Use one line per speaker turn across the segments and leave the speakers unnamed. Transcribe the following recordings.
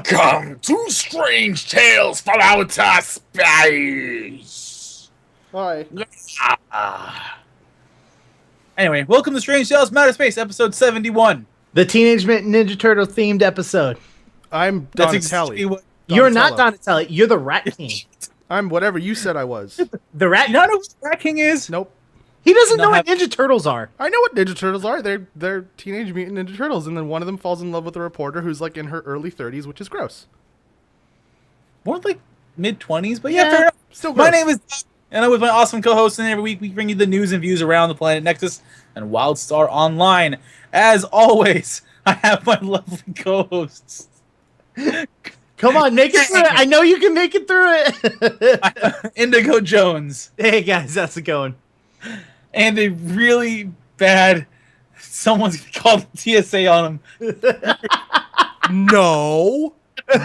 Welcome to Strange Tales from Outer Space.
Hi.
Anyway, welcome to Strange Tales from Outer Space, episode 71.
The Teenage Mutant Ninja Turtle themed episode.
I'm
That's
Donatelli.
exactly what.
You're not Donatelli. You're the Rat King.
I'm whatever you said I was.
The Rat.
You know what Rat King is?
Nope.
He doesn't
No,
know what Ninja Turtles are.
I know what Ninja Turtles are. They're Teenage Mutant Ninja Turtles, and then one of them falls in love with a reporter who's like in her early 30s, which is gross.
More like mid-20s, but yeah, fair enough.
Still gross.
My name is Doug, and I'm with my awesome co-host, and every week we bring you the news and views around the planet Nexus and Wildstar Online. As always, I have my lovely co-hosts.
Come on, make it through it. I know you can make it through it.
Indigo Jones.
Hey guys, how's it going?
And a really bad, someone's called TSA on him.
No.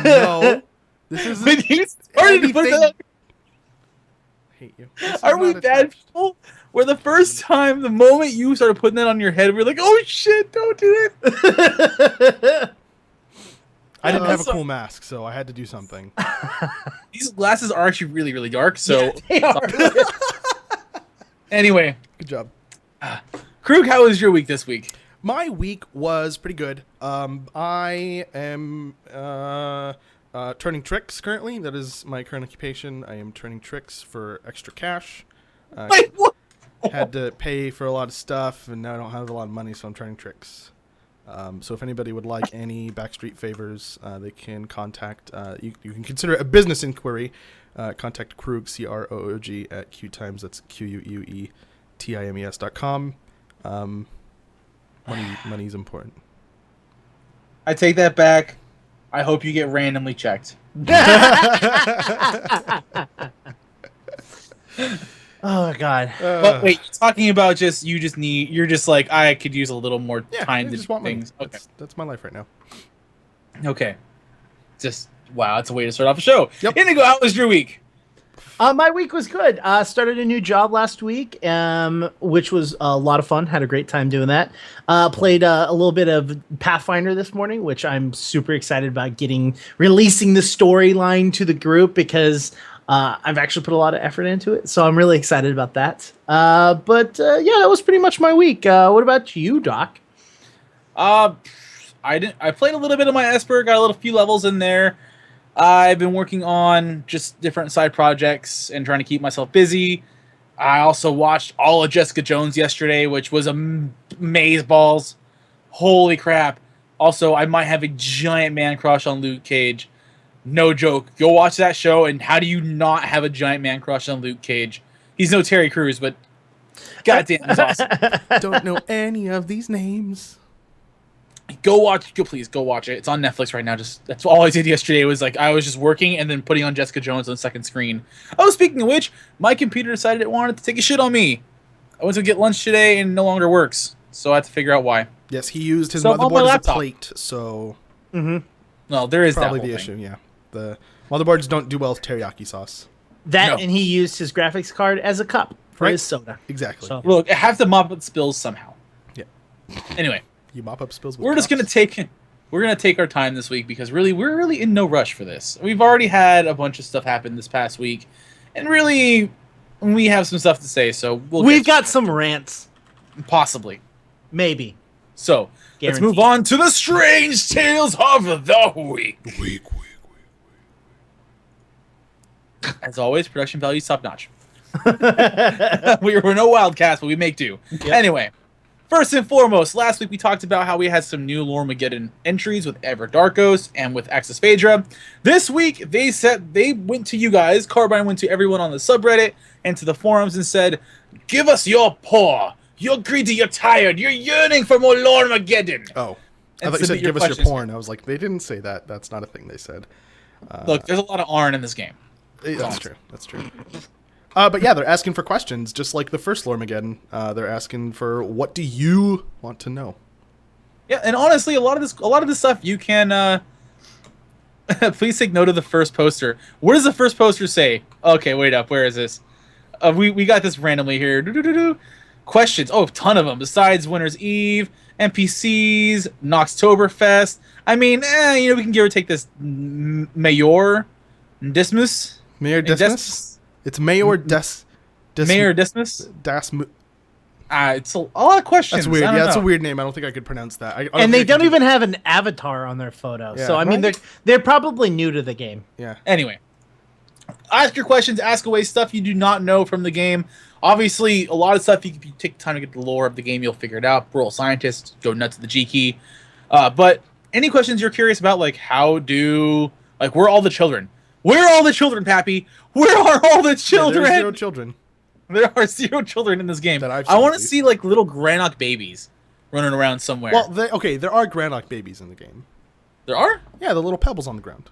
No. This isn't
When you started to put
anything.
that,
hate you. This is
are we
not
bad
attached.
people? Where the first time, the moment you started putting that on your head, we were like, oh shit, don't do it.
I didn't have a
so-
cool mask, so I had to do something.
These glasses are actually really, really dark, so.
Yeah, they are.
Anyway,
Good job.
Krug, how was your week this week?
My week was pretty good. I am turning tricks currently. That is my current occupation. I am turning tricks for extra cash.
Wait, what?
Had to pay for a lot of stuff, and now I don't have a lot of money, so I'm turning tricks. So if anybody would like any backstreet favors, they can contact, you can consider it a business inquiry. Contact Krug, Kroog, at QTimes, that's QUUETIMES.com. Money's important.
I take that back. I hope you get randomly checked.
Oh god.
But wait, you're talking about you're just like, I could use a little more
Yeah,
time
I
to
just
do
want money.
things. Okay.
That's my life right now.
Okay. Just, wow, that's a way to start off a show.
Yep.
Indigo, how was your week?
My week was good. Started a new job last week, which was a lot of fun. Had a great time doing that. Played a little bit of Pathfinder this morning, which I'm super excited about releasing the storyline to the group because I've actually put a lot of effort into it. So I'm really excited about that. But yeah, that was pretty much my week. What about you, Doc?
I played a little bit of my Esper, got a few levels in there. I've been working on just different side projects and trying to keep myself busy. I also watched all of Jessica Jones yesterday, which was maze balls. Holy crap. Also, I might have a giant man crush on Luke Cage. No joke. Go watch that show, and how do you not have a giant man crush on Luke Cage? He's no Terry Crews, but goddamn, he's awesome.
Don't know any of these names.
Please go watch it. It's on Netflix right now. That's all I did yesterday. Was like I was just working and then putting on Jessica Jones on the second screen. Oh, speaking of which, my computer decided it wanted to take a shit on me. I went to get lunch today and it no longer works. So I have to figure out why.
Yes, he used his
So, on my
motherboard as a
laptop.
plate, so
Well, there is
probably
that
the
whole
issue,
thing.
yeah. The motherboards don't do well with teriyaki sauce.
That
No.
and he used his graphics card as a cup for
Right.
his soda.
Exactly.
So-
Look, I have to mop up spills somehow.
Yeah.
Anyway,
You mop up spills with
we're just
cups.
gonna take our time this week because we're really in no rush for this. We've already had a bunch of stuff happen this past week, and really, we have some stuff to say. So
We've got some rants,
possibly.
maybe.
So let's
Guaranteed.
move on to the strange tales of the week. As always, production values top notch. We're no Wildcats, but we make do. Anyway, first and foremost, last week we talked about how we had some new Loremageddon entries with Everdarkos and with Axis Phaedra. This week they went to you guys. Carbine went to everyone on the subreddit and to the forums and said, "Give us your paw. You're greedy. You're tired. You're yearning for more Loremageddon."
Oh. I
And
thought you said
submit your
give us your
questions.
porn. I was like, they didn't say that. That's not a thing they said.
Look, there's a lot of Arn in this game.
That's true. That's true. But yeah, they're asking for questions, just like the first Loremageddon. They're asking for what do you want to know?
Yeah, and honestly, a lot of this stuff you can. Please take note of the first poster. What does the first poster say? Okay, wait up. Where is this? We got this randomly here. questions. Oh, a ton of them. Besides Winter's Eve, NPCs, Noxtoberfest. I mean, we can give or take this Mayor Dismus.
Mayor Dismas? It's Mayor
Mayor Dismus. It's a lot of questions.
That's weird.
Yeah,
that's a weird name. I don't think I could pronounce that.
And they don't even have an avatar on their photo.
Yeah.
So, I mean, they're probably new to the game.
Yeah.
Anyway, ask your questions, ask away stuff you do not know from the game. Obviously, a lot of stuff, if you take the time to get the lore of the game, you'll figure it out. We're all scientists, go nuts at the G key. But any questions you're curious about, like where are all the children? Where are all the children, Pappy? Where are all the children?
Yeah, there's 0 children.
There are 0 children in this game.
That I've seen,
I want to see like little Granok babies running around somewhere.
Well, there are Granok babies in the game.
There are?
Yeah, the little pebbles on the ground.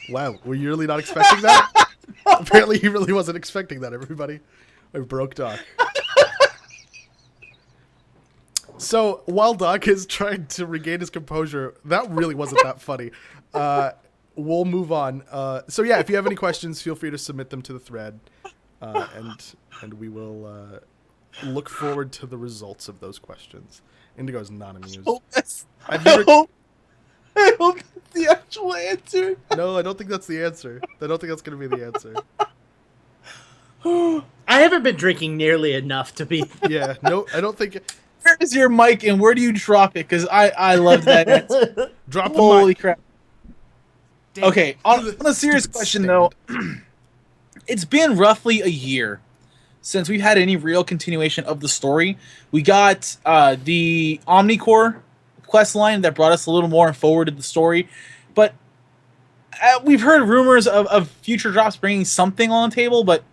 Wow, were you really not expecting that? Apparently he really wasn't expecting that, everybody. I broke Doc. So, while Doc is trying to regain his composure, that really wasn't that funny. We'll move on. So yeah, if you have any questions, feel free to submit them to the thread. And we will look forward to the results of those questions. Indigo's not amused.
I hope that's the actual answer.
No, I don't think that's the answer. I don't think that's going to be the answer.
I haven't been drinking nearly enough to be...
Yeah, no, I don't think...
Where is your mic and where do you drop it? Because I love that answer.
Drop the
Holy
mic.
crap. Okay, on a serious question, though, it's been roughly a year since we've had any real continuation of the story. We got the Omnicore quest line that brought us a little more forward to the story, but we've heard rumors of future drops bringing something on the table, but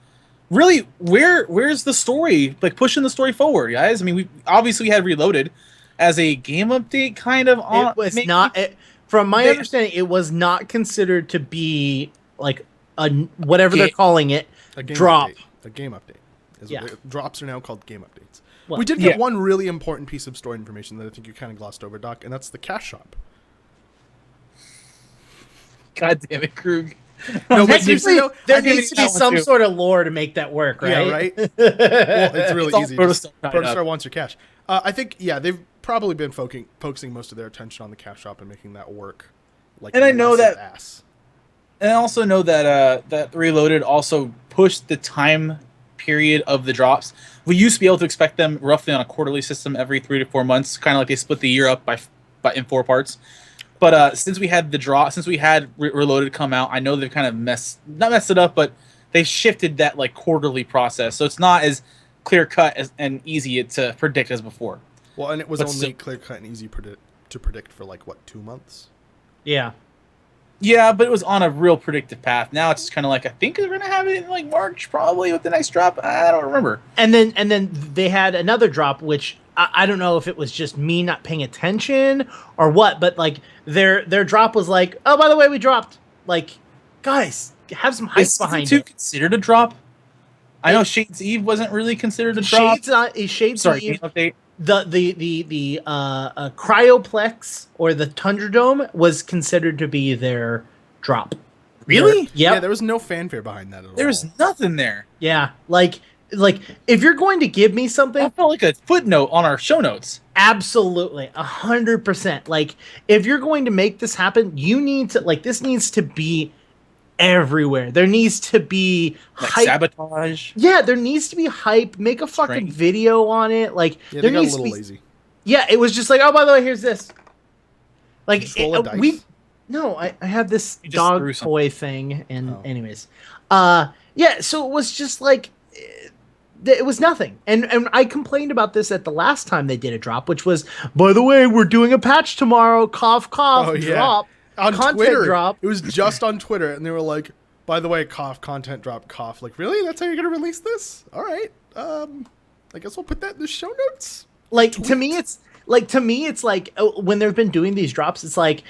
really, where's the story, like pushing the story forward, guys? I mean, we had Reloaded as a game update, kind of.
It was not... From my understanding, it was not considered to be like whatever they're calling it,
a game
drop.
Update. A game update.
Yeah.
Drops are now called game updates.
Well,
we did get one really important piece of story information that I think you kind of glossed over, Doc, and that's the cash shop.
God damn it, Krug.
No, but
Technically,
seriously,
there needs to be some sort of lore to make that work, right?
Yeah, right? Well, it's really easy. Protostar wants your cash. I think, they've probably been focusing most of their attention on the cash shop and making that work. Like,
and I know that,
ass.
and I also know that that Reloaded also pushed the time period of the drops. We used to be able to expect them roughly on a quarterly system every 3 to 4 months, kind of like they split the year up by in 4 parts. But since we had Reloaded come out, I know they've kind of not messed it up, but they shifted that like quarterly process, so it's not as clear cut and easy to predict as before.
Well, and it was only clear cut and easy to predict for like what, 2 months?
Yeah.
Yeah, but it was on a real predictive path. Now it's kind of like, I think they're gonna have it in like March, probably with the next drop. I don't remember.
And then they had another drop, which I don't know if it was just me not paying attention or what, but like their drop was like, oh, by the way, we dropped. Like, guys, have some hype behind it.
Considered a drop? I know Shades Eve wasn't really considered a drop.
Shades
Sorry,
Eve.
game update.
The Cryoplex or the Tundra Dome was considered to be their drop.
Really?
Yeah, there was no fanfare behind that at all.
There was nothing there.
Yeah, like if you're going to give me something,
that felt like a footnote on our show notes.
Absolutely, 100%. Like, if you're going to make this happen, you need to this needs to be everywhere. There needs to be
hype. Sabotage.
Yeah, there needs to be hype. Make a fucking video on it. Like, there
got
needs
a little
to be
lazy.
Yeah, it was just like, oh, by the way, here's this. Like, I have this dog toy thing, and anyways, yeah. So it was just like, it was nothing, and I complained about this at the last time they did a drop, which was, by the way, we're doing a patch tomorrow. Cough, cough, drop.
On
content
Twitter,
drop.
It was just on Twitter, and they were like, by the way, cough, content drop, cough. Like, really? That's how you're going to release this? All right. I guess we'll put that in the show notes.
Like, to me, it's like when they've been doing these drops, it's like,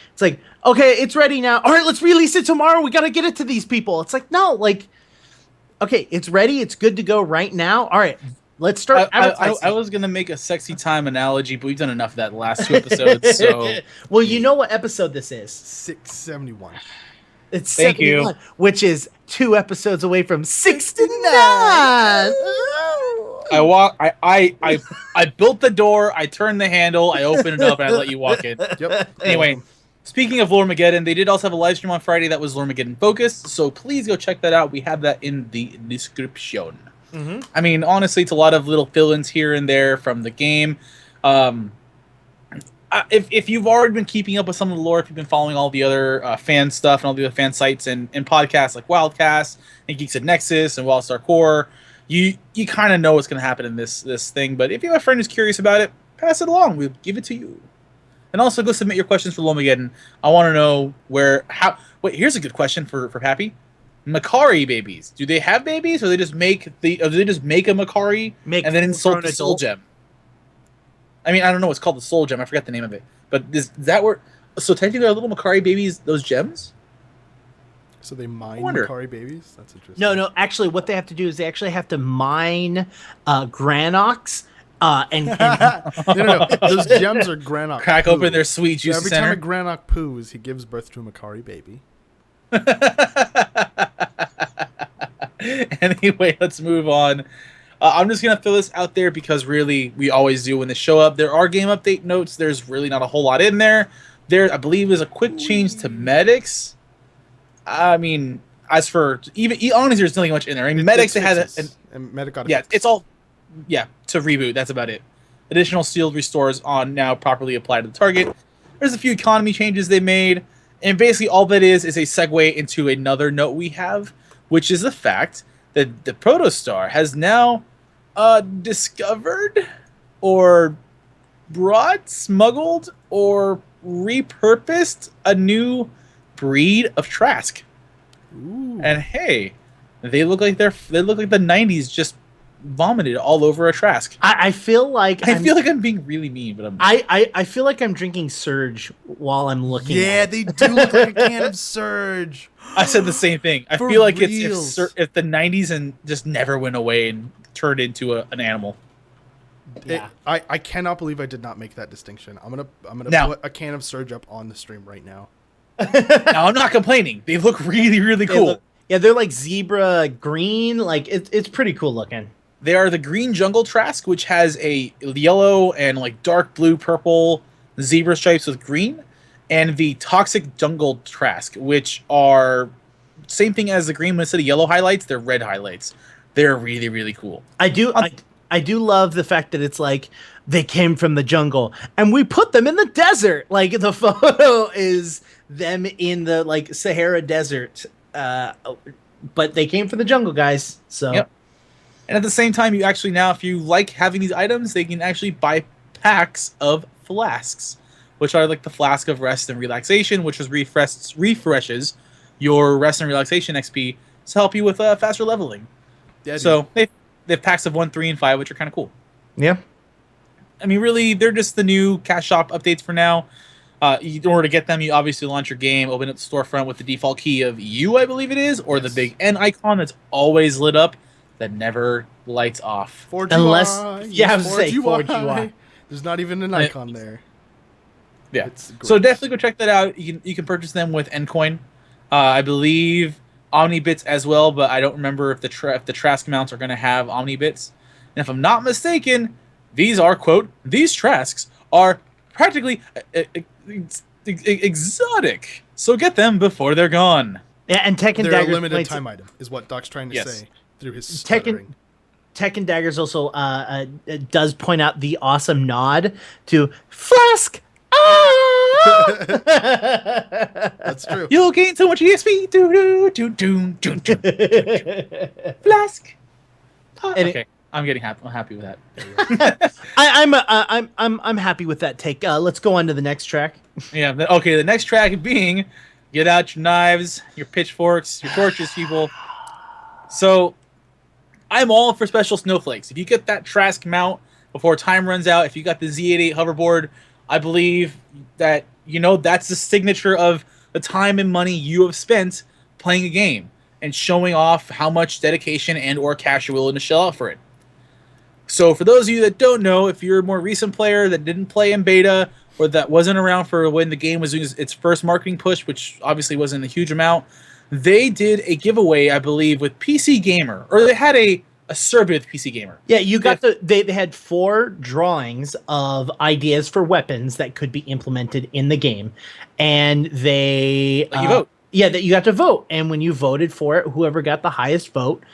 okay, it's ready now. All right, let's release it tomorrow. We got to get it to these people. It's like, no, like, okay, it's ready. It's good to go right now. All right, let's start advertising.
I was going to make a sexy time analogy, but we've done enough of that in the last 2 episodes. So
well, you know what episode this is.
671.
It's
Thank you.
71, which is 2 episodes away from 69.
I built the door, I turned the handle, I opened it up, and I let you walk in.
Yep.
Anyway, speaking of Loremageddon, they did also have a live stream on Friday that was Loremageddon focused, so please go check that out. We have that in the description.
Mm-hmm.
I mean, honestly, it's a lot of little fill-ins here and there from the game. If you've already been keeping up with some of the lore, if you've been following all the other fan stuff and all the other fan sites and podcasts like Wildcast and Geeks at Nexus and Wildstar Core, you kind of know what's going to happen in this thing. But if you have a friend who's curious about it, pass it along. We'll give it to you. And also go submit your questions for Lomageddon. I want to know Wait, here's a good question for Pappy. Makari babies. Do they have babies, or do they just make a Makari and then insult the soul gem? I mean, I don't know what's called the soul gem. I forgot the name of it. But is that where? So technically, are little Makari babies those gems?
So they mine Makari babies? That's interesting.
No. Actually, what they have to do is they actually have to mine Granox. And
no. Those gems are Granok.
Crack open their sweet juicy
every
center.
time a Granok poos, he gives birth to a Makari baby.
Anyway, let's move on. I'm just going to throw this out there because really we always do when they show up. There are game update notes. There's really not a whole lot in there. There, I believe, is a quick change to medics. I mean, as for honestly, there's nothing much in there. I mean, medics, they had
medic
it's all to reboot. That's about it. Additional sealed restores on now properly applied to the target. There's a few economy changes they made, and basically all that is a segue into another note we have, which is the fact that the Protostar has now discovered or smuggled or repurposed a new breed of Trask.
Ooh.
And hey, they look like the 90s just vomited all over a Trask.
I feel like
I'm being really mean, but
I feel like I'm drinking Surge while I'm looking.
Yeah,
at
they do look like a can of Surge.
I said the same thing. I
For
feel like
reals.
it's if the 90s and just never went away and turned into an animal.
Yeah.
I cannot believe I did not make that distinction. I'm gonna
Now-
put a can of Surge up on the stream right now.
Now I'm not complaining. They look really, really cool.
They're like zebra green. Like it's pretty cool looking.
They are the green jungle Trask, which has a yellow and like dark blue, purple zebra stripes with green, and the toxic jungle Trask, which are same thing as the green, but instead of yellow highlights, they're red highlights. They're really, really cool.
I do love the fact that it's like they came from the jungle and we put them in the desert. Like the photo is them in the like Sahara Desert, but they came from the jungle, guys. So.
Yep. And at the same time, you actually now, if you like having these items, they can actually buy packs of flasks, which are like the Flask of Rest and Relaxation, which is refreshes your Rest and Relaxation XP to help you with faster leveling.
Yeah,
so they have packs of 1, 3, and 5, which are kind of cool.
Yeah.
I mean, really, they're just the new cash shop updates for now. In order to get them, you obviously launch your game, open up the storefront with the default key of U, I believe it is, or the big N icon that's always lit up that never lights off.
4GY,
Unless,
yes,
I was saying 4GY.
There's not even an icon there.
Yeah. So definitely go check that out. You can purchase them with Ncoin. I believe Omnibits as well, but I don't remember if the Trask mounts are going to have Omnibits. And if I'm not mistaken, these are, quote, these Trasks are practically exotic. So get them before they're gone.
Yeah, and Tekken
They're
Daggers
a limited time item, is what Doc's trying to say through his stuttering.
Tekken Daggers also does point out the awesome nod to Flask.
That's true.
You'll gain so much EXP. Flask. Okay, I'm happy with that.
I'm happy with that take. Let's go on to the next track.
Yeah. Okay. The next track being, get out your knives, your pitchforks, your torches, people. So, I'm all for special snowflakes. If you get that Trask mount before time runs out, if you got the Z88 hoverboard, I believe that that's the signature of the time and money you have spent playing a game and showing off how much dedication and or cash you're willing to shell out for it. So for those of you that don't know, if you're a more recent player that didn't play in beta or that wasn't around for when the game was doing its first marketing push, which obviously wasn't a huge amount. They did a giveaway, I believe, with PC Gamer, or they had a survey with PC Gamer.
Yeah, you got they had 4 drawings of ideas for weapons that could be implemented in the game, and they
Let you vote.
Yeah, that you got to vote, and when you voted for it, whoever got the highest vote,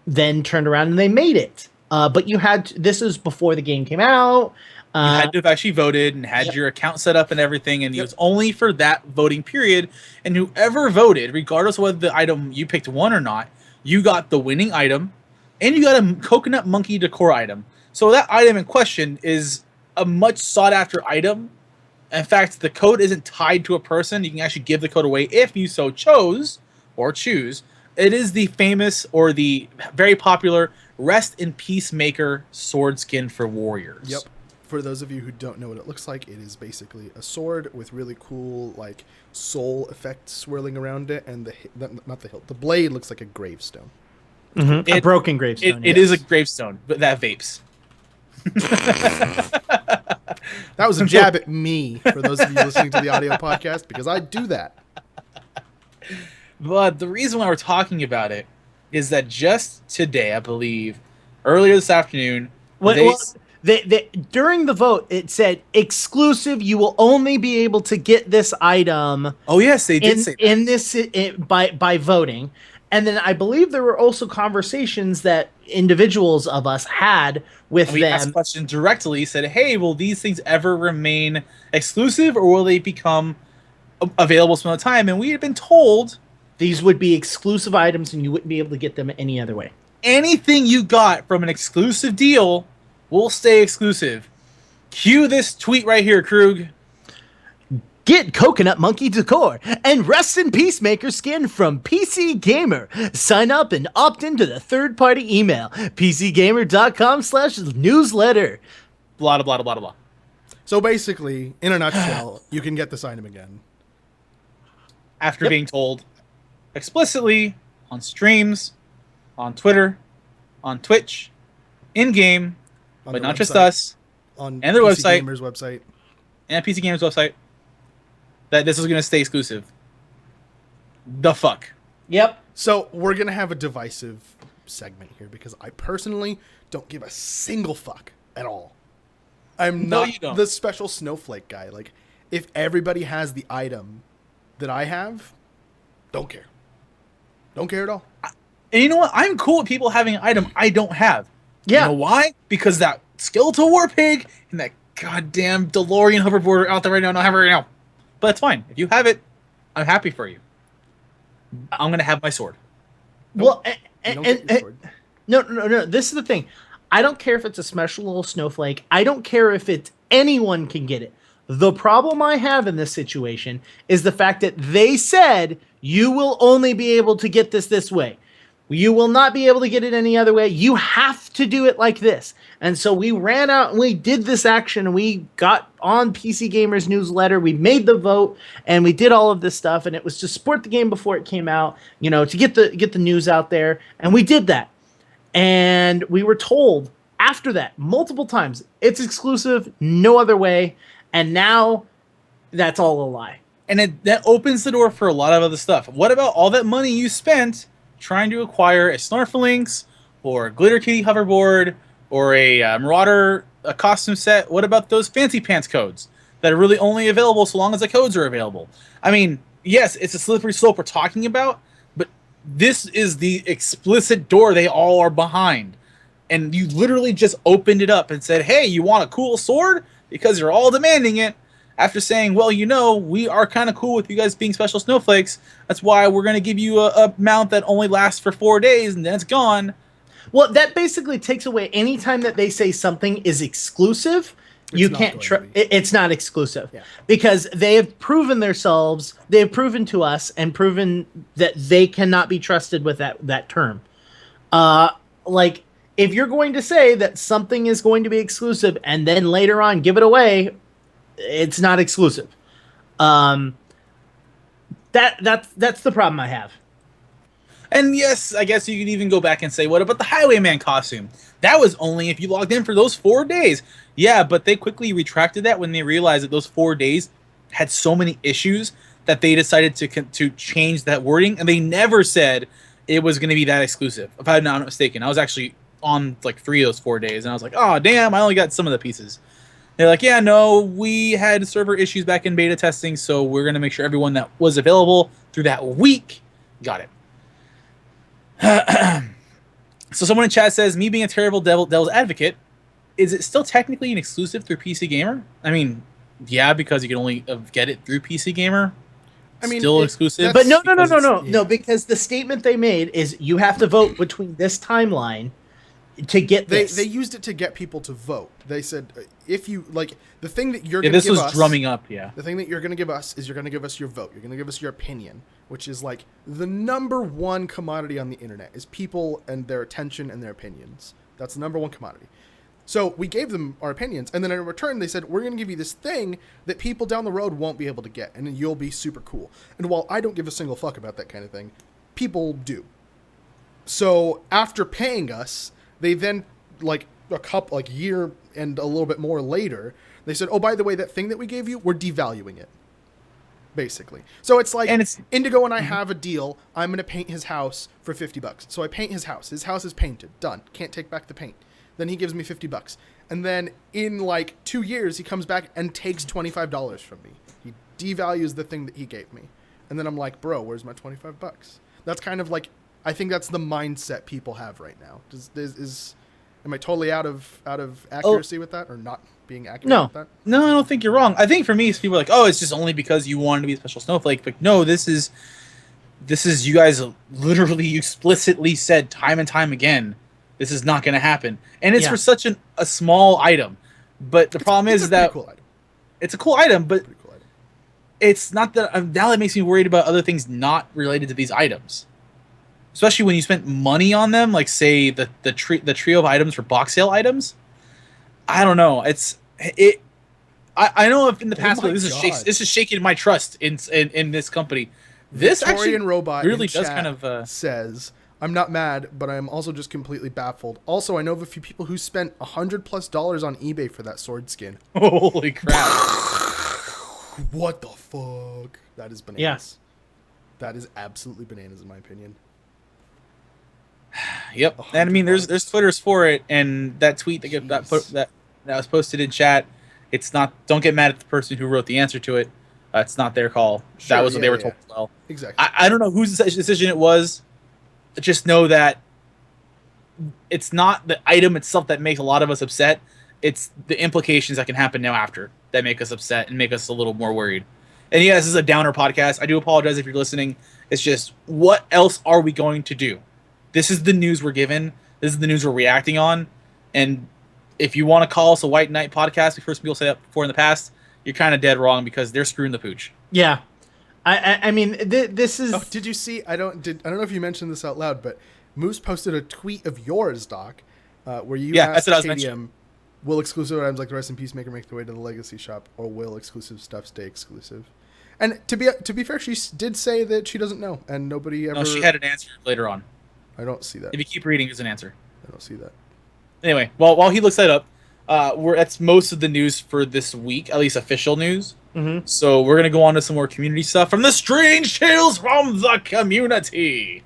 then turned around and they made it. But you had this is before the game came out.
You had to have actually voted and had your account set up and everything, and it was only for that voting period. And whoever voted, regardless of whether the item you picked won or not, you got the winning item, and you got a coconut monkey decor item. So that item in question is a much sought after item. In fact, the code isn't tied to a person. You can actually give the code away if you so chose or choose. It is the famous or the very popular Rest in Peacemaker sword skin for warriors.
Yep. For those of you who don't know what it looks like, it is basically a sword with really cool like soul effects swirling around it, and not the hilt. The blade looks like a gravestone.
Mm-hmm. A broken gravestone.
It is a gravestone, but that vapes.
That was a jab at me for those of you listening to the audio podcast, because I do that.
But the reason why we're talking about it is that just today, I believe, earlier this afternoon,
during the vote, it said exclusive. You will only be able to get this item.
Oh yes, they did say that.
By voting, and then I believe there were also conversations that individuals of us had with them.
We asked questions directly. Said, "Hey, will these things ever remain exclusive, or will they become available some other time?" And we had been told
these would be exclusive items, and you wouldn't be able to get them any other way.
Anything you got from an exclusive deal will stay exclusive. Cue this tweet right here, Krug.
Get Coconut Monkey Decor and Rest in Peacemaker skin from PC Gamer. Sign up and opt into the third-party email, pcgamer.com/newsletter.
Blah, blah, blah, blah, blah.
So basically, in a nutshell, you can get this item again.
After being told explicitly on streams, on Twitter, on Twitch, in-game, but not just us,
on
and their
PC
website,
Gamer's website,
and PC Gamer's website, that this is going to stay exclusive. The fuck?
Yep.
So we're going to have a divisive segment here, because I personally don't give a single fuck at all. I'm not the special snowflake guy. Like, if everybody has the item that I have, don't care. Don't care at all.
And you know what? I'm cool with people having an item I don't have.
Yeah.
You know why? Because that Skeletal War Pig and that goddamn DeLorean hoverboard are out there right now, and I don't have it right now. But that's fine. If you have it, I'm happy for you. I'm going to have my sword.
Well,
sword.
No. This is the thing. I don't care if it's a special little snowflake. I don't care if it's anyone can get it. The problem I have in this situation is the fact that they said you will only be able to get this way. You will not be able to get it any other way. You have to do it like this. And so we ran out and we did this action, and we got on PC Gamer's newsletter. We made the vote, and we did all of this stuff, and it was to support the game before it came out, you know, to get the news out there. And we did that. And we were told after that multiple times, it's exclusive, no other way. And now that's all a lie.
And that opens the door for a lot of other stuff. What about all that money you spent trying to acquire a Snarflinks or a Glitter Kitty hoverboard or a Marauder costume set? What about those fancy pants codes that are really only available so long as the codes are available? I mean, yes, it's a slippery slope we're talking about, but this is the explicit door they all are behind. And you literally just opened it up and said, hey, you want a cool sword? Because you're all demanding it. After saying, well, you know, we are kind of cool with you guys being special snowflakes. That's why we're going to give you a mount that only lasts for 4 days and then it's gone.
Well, that basically takes away any time that they say something is exclusive. You can't it's not exclusive. Yeah. Because they have proven themselves, they have proven to us and proven that they cannot be trusted with that term. Like, if you're going to say that something is going to be exclusive and then later on give it away, it's not exclusive. That's the problem I have.
And yes, I guess you could even go back and say, what about the Highwayman costume? That was only if you logged in for those 4 days. Yeah, but they quickly retracted that when they realized that those 4 days had so many issues that they decided to change that wording, and they never said it was going to be that exclusive. If I'm not mistaken, I was actually on like 3 of those 4 days, and I was like, oh damn, I only got some of the pieces. They're like, yeah, no, we had server issues back in beta testing, so we're going to make sure everyone that was available through that week got it. So someone in chat says, me being a terrible devil's advocate, is it still technically an exclusive through PC Gamer? I mean, yeah, because you can only get it through PC Gamer.
I mean,
still exclusive.
But no,
yeah.
because the statement they made is you have to vote between this timeline to get this.
They used it to get people to vote. They said, if you, like, the thing that you're going to
this
give
was
us...
drumming up, yeah.
The thing that you're going to give us is you're going to give us your vote. You're going to give us your opinion, which is, like, the number one commodity on the internet is people and their attention and their opinions. That's the number one commodity. So we gave them our opinions, and then in return they said, we're going to give you this thing that people down the road won't be able to get, and you'll be super cool. And while I don't give a single fuck about that kind of thing, people do. So after paying us, they then, like, year and a little bit more later, they said, oh, by the way, that thing that we gave you, we're devaluing it. Basically. So it's like, and Indigo and I have a deal. I'm going to paint his house for $50. So I paint his house. His house is painted. Done. Can't take back the paint. Then he gives me $50. And then in like 2 years, he comes back and takes $25 from me. He devalues the thing that he gave me. And then I'm like, bro, where's my $25? That's kind of like, I think that's the mindset people have right now. Am I totally out of accuracy with that, or not being accurate with that?
No, I don't think you're wrong. I think for me, people are like, oh, it's just only because you wanted to be a special snowflake. But no, this is you guys literally explicitly said time and time again, this is not going to happen. And it's for such a small item. But the problem is that it's a cool item, but it's not that now that makes me worried about other things not related to these items. Especially when you spent money on them, like say the trio of items for box sale items. I don't know. I know if in the past this is shaking my trust in this company. This
Victorian
actually
robot
really does kind of
says, I'm not mad, but I'm also just completely baffled. Also, I know of a few people who spent $100+ on eBay for that sword skin.
Holy crap.
What the fuck? That is bananas.
Yes.
That is absolutely bananas in my opinion.
Yep. And I mean there's Twitters for it, and that tweet that was posted in chat, it's not, don't get mad at the person who wrote the answer to it. It's not their call.
Sure,
that was what they were told as well.
Exactly.
I don't know whose decision it was. Just know that it's not the item itself that makes a lot of us upset. It's the implications that can happen now after that make us upset and make us a little more worried. And yeah, this is a downer podcast. I do apologize if you're listening. It's just, what else are we going to do? This is the news we're given. This is the news we're reacting on. And if you want to call us a white knight podcast, we've heard some people say that before in the past, you're kind of dead wrong, because they're screwing the pooch.
Yeah. I mean, this is...
Oh, did you see? I don't know if you mentioned this out loud, but Moose posted a tweet of yours, Doc, where you asked KDM, will exclusive items like the Rest in Peacemaker make their way to the Legacy Shop, or will exclusive stuff stay exclusive? And to be fair, she did say that she doesn't know, and nobody ever...
No, she had an answer later on.
I don't see that.
If you keep reading, there's an answer.
I don't see that.
Anyway, while he looks that up, that's most of the news for this week, at least official news.
Mm-hmm.
So we're going to go on to some more community stuff from the Strange Tales from the Community.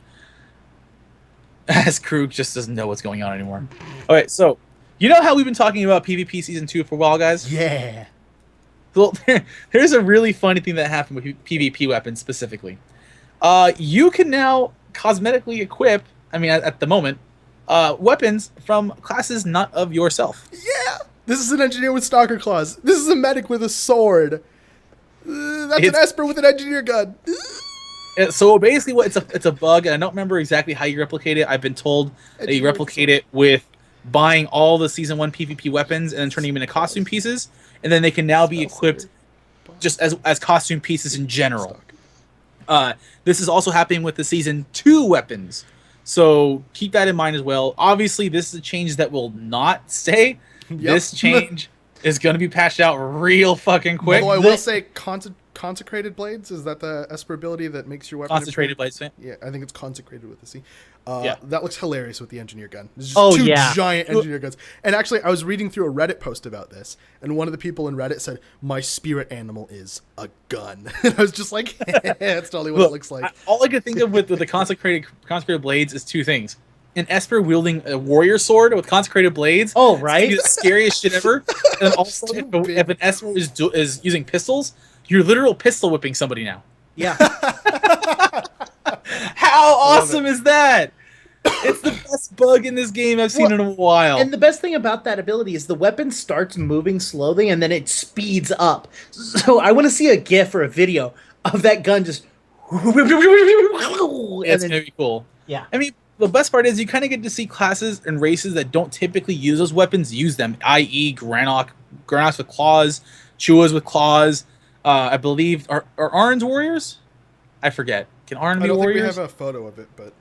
As Krug just doesn't know what's going on anymore. Okay, so you know how we've been talking about PvP Season 2 for a while, guys?
Yeah.
Well, there's a really funny thing that happened with PvP weapons specifically. You can now cosmetically equip, I mean, at the moment, weapons from classes not of yourself.
Yeah! This is an engineer with stalker claws. This is a medic with a sword. That's an Esper with an engineer gun.
So basically, it's a bug, and I don't remember exactly how you replicate it. I've been told that you replicate it with buying all the Season 1 PvP weapons and then turning them into costume pieces, and then they can now be equipped just as costume pieces in general. This is also happening with the Season 2 weapons, so keep that in mind as well. Obviously, this is a change that will not stay. Yep. This change is going to be patched out real fucking quick.
Although I will say consecrated blades, is that the Esper ability that makes your weapon
Concentrated blades.
Yeah, I think it's consecrated with a C.
Yeah.
That looks hilarious with the engineer gun. There's just two giant engineer guns. And actually, I was reading through a Reddit post about this, and one of the people in Reddit said, "My spirit animal is a gun." And I was just like, that's totally what it looks like.
All I could think of with the consecrated blades is two things. An Esper wielding a warrior sword with consecrated blades.
Oh, right.
It's the scariest shit ever. And also, if an Esper is using pistols, you're literal pistol whipping somebody now.
Yeah.
How awesome is that? It's the best bug in this game I've seen in a while.
And the best thing about that ability is the weapon starts moving slowly and then it speeds up. So I want to see a GIF or a video of that gun just.
It's gonna be cool.
Yeah.
I mean, the best part is you kind of get to see classes and races that don't typically use those weapons use them, i.e. Granoks with claws, Chuas with claws. I believe are Arn's warriors? I forget. Can Arn be
I don't
warriors?
think we have a photo of it, but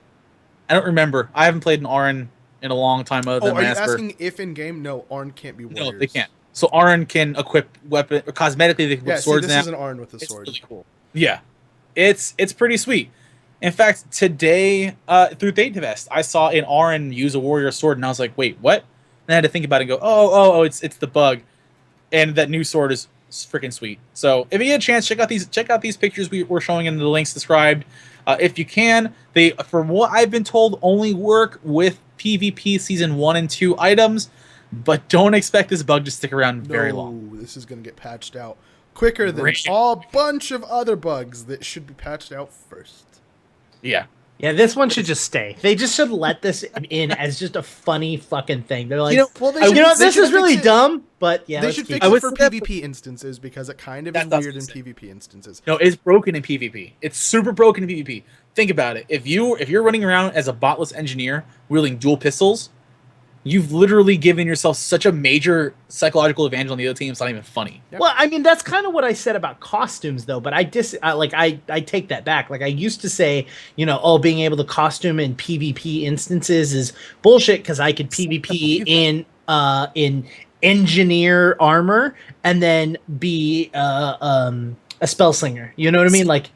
I don't remember. I haven't played an Arn in a long time other than
are you
Esper.
asking if in game? No, Arn can't be warriors.
No, they can't. So Arn can equip weapon cosmetically. They can equip swords
this
now.
is an Arn with a sword.
It's really cool. Yeah, it's pretty sweet. In fact, today through Data Vest, I saw an Arn use a warrior sword, and I was like, "Wait, what?" And I had to think about it and go, "Oh, it's the bug," and that new sword is freaking sweet. So if you get a chance, check out these pictures we're showing in the links described. If you can, they, from what I've been told, only work with PvP Season 1 and 2 items, but don't expect this bug to stick around very long.
This is going to get patched out quicker than a bunch of other bugs that should be patched out first.
Yeah.
Yeah, this one should just stay. They just should let this in as just a funny fucking thing. They're like, this is really dumb, but yeah,
they should fix it for PvP instances because it kind of is weird in PvP instances.
No, it's broken in PvP. It's super broken in PvP. Think about it. If you're running around as a botless engineer wielding dual pistols, you've literally given yourself such a major psychological advantage on the other team. It's not even funny.
Yep. Well, I mean, that's kind of what I said about costumes, though. But I take that back. Like I used to say, being able to costume in PvP instances is bullshit because I could PvP in engineer armor and then be a spell slinger. You know what I mean? Like.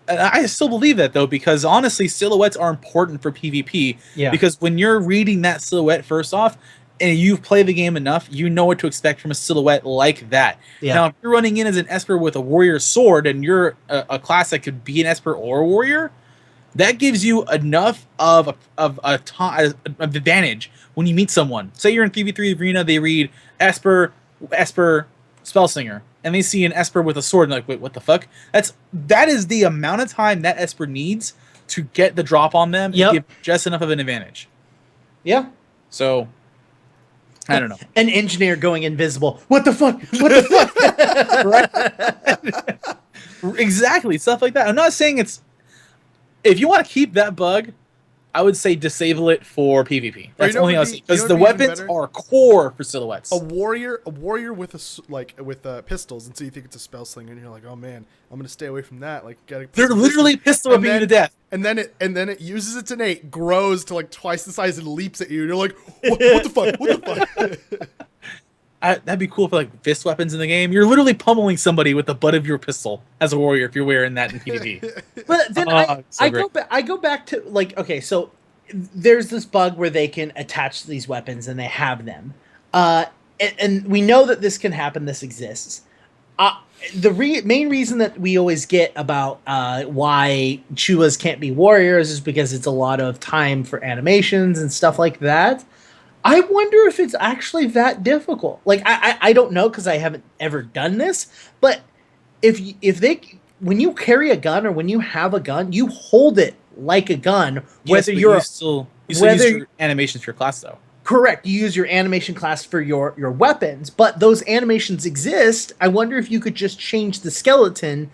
I still believe that, though, because honestly, silhouettes are important for PvP.
Yeah.
Because when you're reading that silhouette first off, and you've played the game enough, you know what to expect from a silhouette like that.
Yeah.
Now, if you're running in as an Esper with a warrior sword, and you're a class that could be an Esper or a warrior, that gives you enough of an advantage when you meet someone. Say you're in 3v3 arena, they read Esper, Spellslinger, and they see an Esper with a sword, and they're like, wait, what the fuck? That is the amount of time that Esper needs to get the drop on them and give just enough of an advantage.
Yeah.
So, I don't know.
An engineer going invisible. What the fuck? What the fuck?
Exactly, stuff like that. I'm not saying it's... If you want to keep that bug, I would say disable it for PvP. That's the only thing I was saying. Because the weapons are core for silhouettes.
A warrior with pistols, and so you think it's a spell slinger, and you're like, oh man, I'm gonna stay away from that. Like,
they're literally pistol whipping you to death.
And then it uses its innate, grows to like twice the size, and leaps at you. And you're like, what the fuck? What the fuck?
That'd be cool for like fist weapons in the game. You're literally pummeling somebody with the butt of your pistol as a warrior if you're wearing that in PvP.
But then I go back to like, okay, so there's this bug where they can attach these weapons and they have them, and we know that this can happen. This exists. The main reason that we always get about why Chuas can't be warriors is because it's a lot of time for animations and stuff like that. I wonder if it's actually that difficult. Like, I don't know because I haven't ever done this, but when you carry a gun or when you have a gun, you hold it like a gun.
Whether you still use your animations for your class, though.
Correct. You use your animation class for your weapons, but those animations exist. I wonder if you could just change the skeleton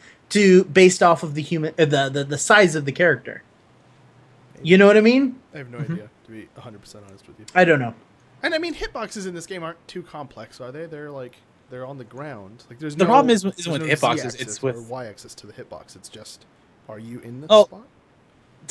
based off of the human, the size of the character. You know what I mean?
I have no idea, to be 100% honest with you.
I don't know.
And I mean, hitboxes in this game aren't too complex, are they? They're on the ground. Like
the problem isn't with hitboxes. It's with
y-axis to the hitbox. It's just, are you in the spot?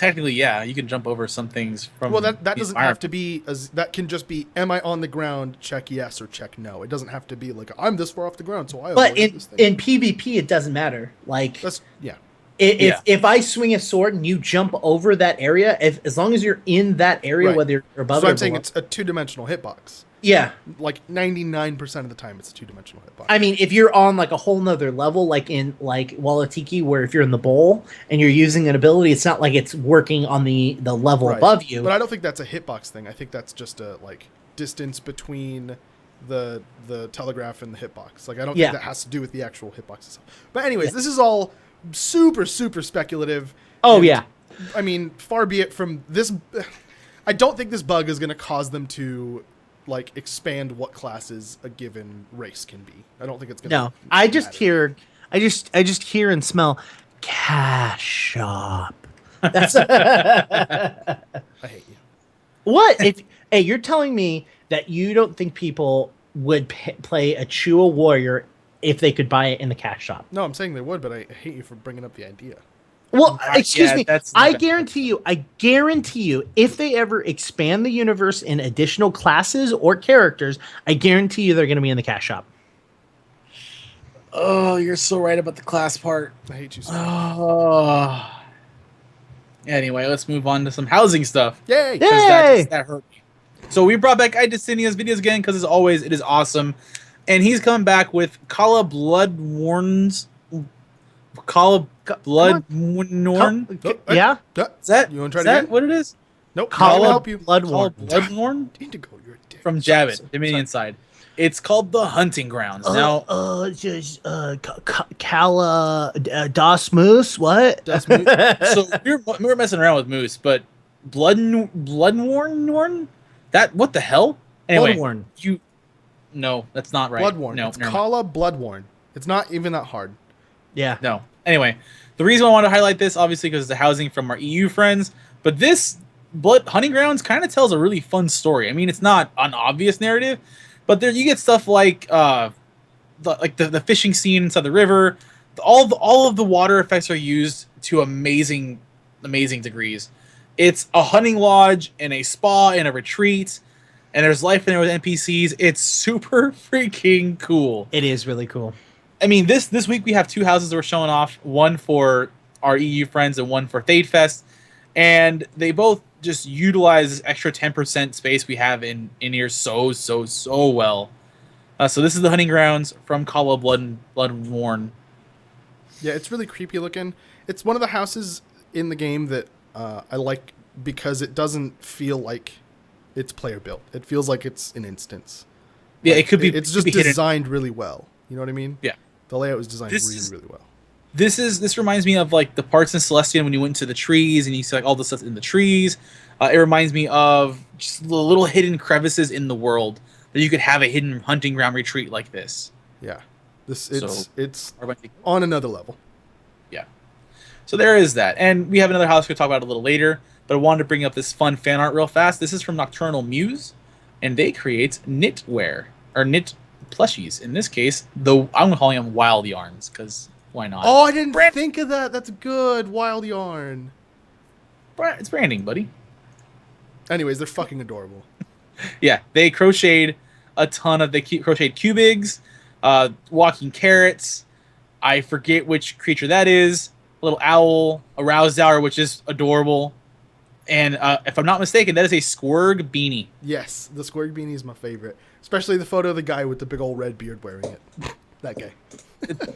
technically, yeah, you can jump over some things from.
Well, that
the
doesn't have to
environment.
be that can just be, am I on the ground? Check yes or check no. It doesn't have to be like I'm this far off the ground, so I
But
avoid this thing.
in PvP, it doesn't matter. Like
That's yeah.
if I swing a sword and you jump over that area, as long as you're in that area,
Right.
whether you're above
So
or
I'm saying
below,
it's a 2-dimensional hitbox.
yeah.
Like 99% of the time, it's a 2-dimensional hitbox.
I mean, if you're on like a whole nother level, like in like Walatiki, where if you're in the bowl and you're using an ability, it's not like it's working on the level
Right.
above you.
But I don't think that's a hitbox thing. I think that's just a like distance between the telegraph and the hitbox. Like I don't
Yeah.
think that has to do with the actual hitbox itself. But anyways, this is all super speculative.
Oh,
And,
yeah.
I mean, far be it from this. I don't think this bug is going to cause them to like expand what classes a given race can be. I don't think it's going to.
No, I just hear and smell cash shop. That's
I hate you.
what if hey, you're telling me that you don't think people would play a Chua warrior if they could buy it in the cash shop?
No, I'm saying they would, but I hate you for bringing up the idea.
Well, excuse
Yeah,
me.
that's
I
the-
guarantee you, if they ever expand the universe in additional classes or characters, I guarantee you they're going to be in the cash shop.
Oh, you're so right about the class part.
I hate you so much.
Oh. Anyway, let's move on to some housing stuff.
Yay!
Yeah.
'Cause
Yay!
that hurt me. So we brought back Idecinia's videos again because as always, it is awesome. And he's coming back with Kala Bloodworn's Bloodworn.
Yeah,
Is that,
You wanna try
is
it
that
again?
what it is?
Nope.
Kala
I'll help you.
Kala
Bloodworn.
Bloodworn
Indigo, you're a dick.
from Javid, Dominion side. It's called the Hunting Grounds. Now,
just Kala Das Moose. What?
That's me.
so we were messing around with Moose, but Bloodworn? That what the hell? Anyway,
Bloodworn.
No, that's not right.
Bloodworn.
No,
It's
never mind.
Kala Bloodworn. It's not even that hard.
Yeah.
No. Anyway, the reason I wanted to highlight this, obviously, because it's the housing from our EU friends, but this Blood Hunting Grounds kind of tells a really fun story. I mean, it's not an obvious narrative, but there you get stuff like the fishing scene inside the river. All of the water effects are used to amazing degrees. It's a hunting lodge and a spa and a retreat, and there's life in there with NPCs. It's super freaking cool.
It is really cool.
I mean, this week we have two houses that we're showing off, one for our EU friends and one for Thade Fest, and they both just utilize this extra 10% space we have in here so well. So this is the Hunting Grounds from Kala Bloodworn.
Yeah, it's really creepy looking. It's one of the houses in the game that I like because it doesn't feel like it's player built. It feels like it's an instance.
Yeah,
Like,
it could be.
It's
it
just
could be hidden.
designed really well. You know what I mean?
Yeah.
The layout was designed
This
really,
is-
really well.
This reminds me of like the parts in Celestia when you went into the trees and you see like all the stuff in the trees. It reminds me of just the little hidden crevices in the world that you could have a hidden hunting ground retreat like this.
Yeah.
So-
It's
Or like-
on another level.
Yeah. So there is that. And we have another house we'll talk about a little later, but I wanted to bring up this fun fan art real fast. This is from Nocturnal Muse, and they create knitwear, or knit plushies. In this case, I'm calling them wild yarns, because why not?
Oh, I didn't think of that. That's good. Wild yarn.
It's branding, buddy.
Anyways, they're fucking adorable.
Yeah, they crocheted a ton of, crocheted cubigs, walking carrots. I forget which creature that is. A little owl, a Rousedower, which is adorable. And if I'm not mistaken, that is a Squirg beanie.
Yes, the square beanie is my favorite. Especially the photo of the guy with the big old red beard wearing it. That guy.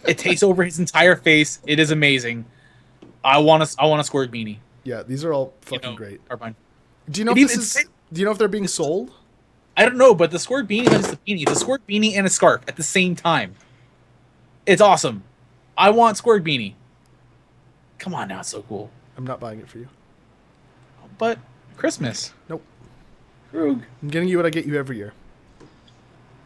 It takes over his entire face. It is amazing. I want a Squirg beanie.
Yeah, these are all
You
fucking
know,
great.
Carbine.
Do you know
It
if
even-
this is? Do you know if they're being sold?
I don't know, but the Squirg beanie is a beanie. It's a Squirg beanie and a scarf at the same time. It's awesome. I want Squirg beanie. Come on now, it's so cool.
I'm not buying it for you.
But Christmas.
Nope.
Krug.
I'm getting you what I get you every year.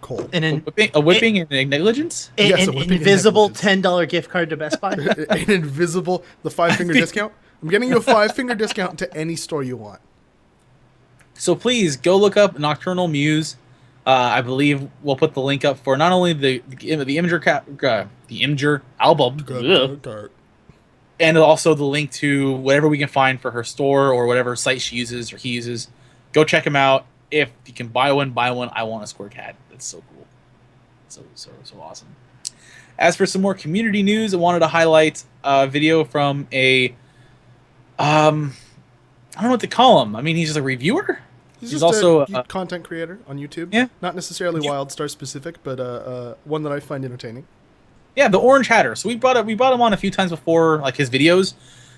Coal.
And
A whipping and a negligence?
Yes,
an
a whipping
invisible
negligence.
$10 gift card to Best Buy.
An invisible, the 5-finger discount. I'm getting you a 5-finger discount to any store you want.
So please go look up Nocturnal Muse. I believe we'll put the link up for not only the Imager album, and also the link to whatever we can find for her store or whatever site she uses or he uses. Go check them out. If you can buy one, buy one. I want a squirt cat. That's so cool. So awesome. As for some more community news, I wanted to highlight a video from a I don't know what to call him. I mean, he's just a reviewer.
He's
He's
just
also
a content creator on YouTube.
Yeah.
Not necessarily WildStar specific, but one that I find entertaining.
yeah, the Orange Hatter. So we brought him on a few times before, like his videos,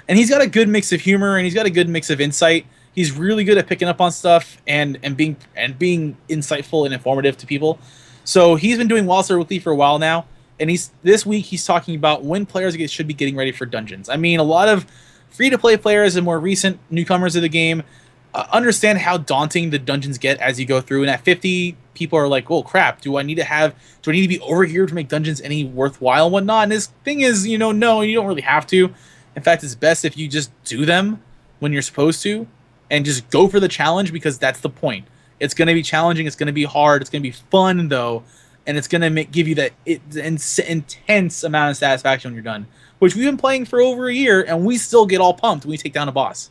and he's got a good mix of humor and he's got a good mix of insight. He's really good at picking up on stuff and being insightful and informative to people. So he's been doing WildStar Weekly for a while now, and this week he's talking about when players should be getting ready for dungeons. I mean, a lot of free-to-play players and more recent newcomers of the game understand how daunting the dungeons get as you go through. And at 50, people are like, "Oh crap! Do I need to be overgeared to make dungeons any worthwhile and whatnot?" And his thing is, no, you don't really have to. In fact, it's best if you just do them when you're supposed to, and just go for the challenge, because that's the point. It's going to be challenging. It's going to be hard. It's going to be fun though, and it's going to give you that intense amount of satisfaction when you're done. Which we've been playing for over a year, and we still get all pumped when we take down a boss.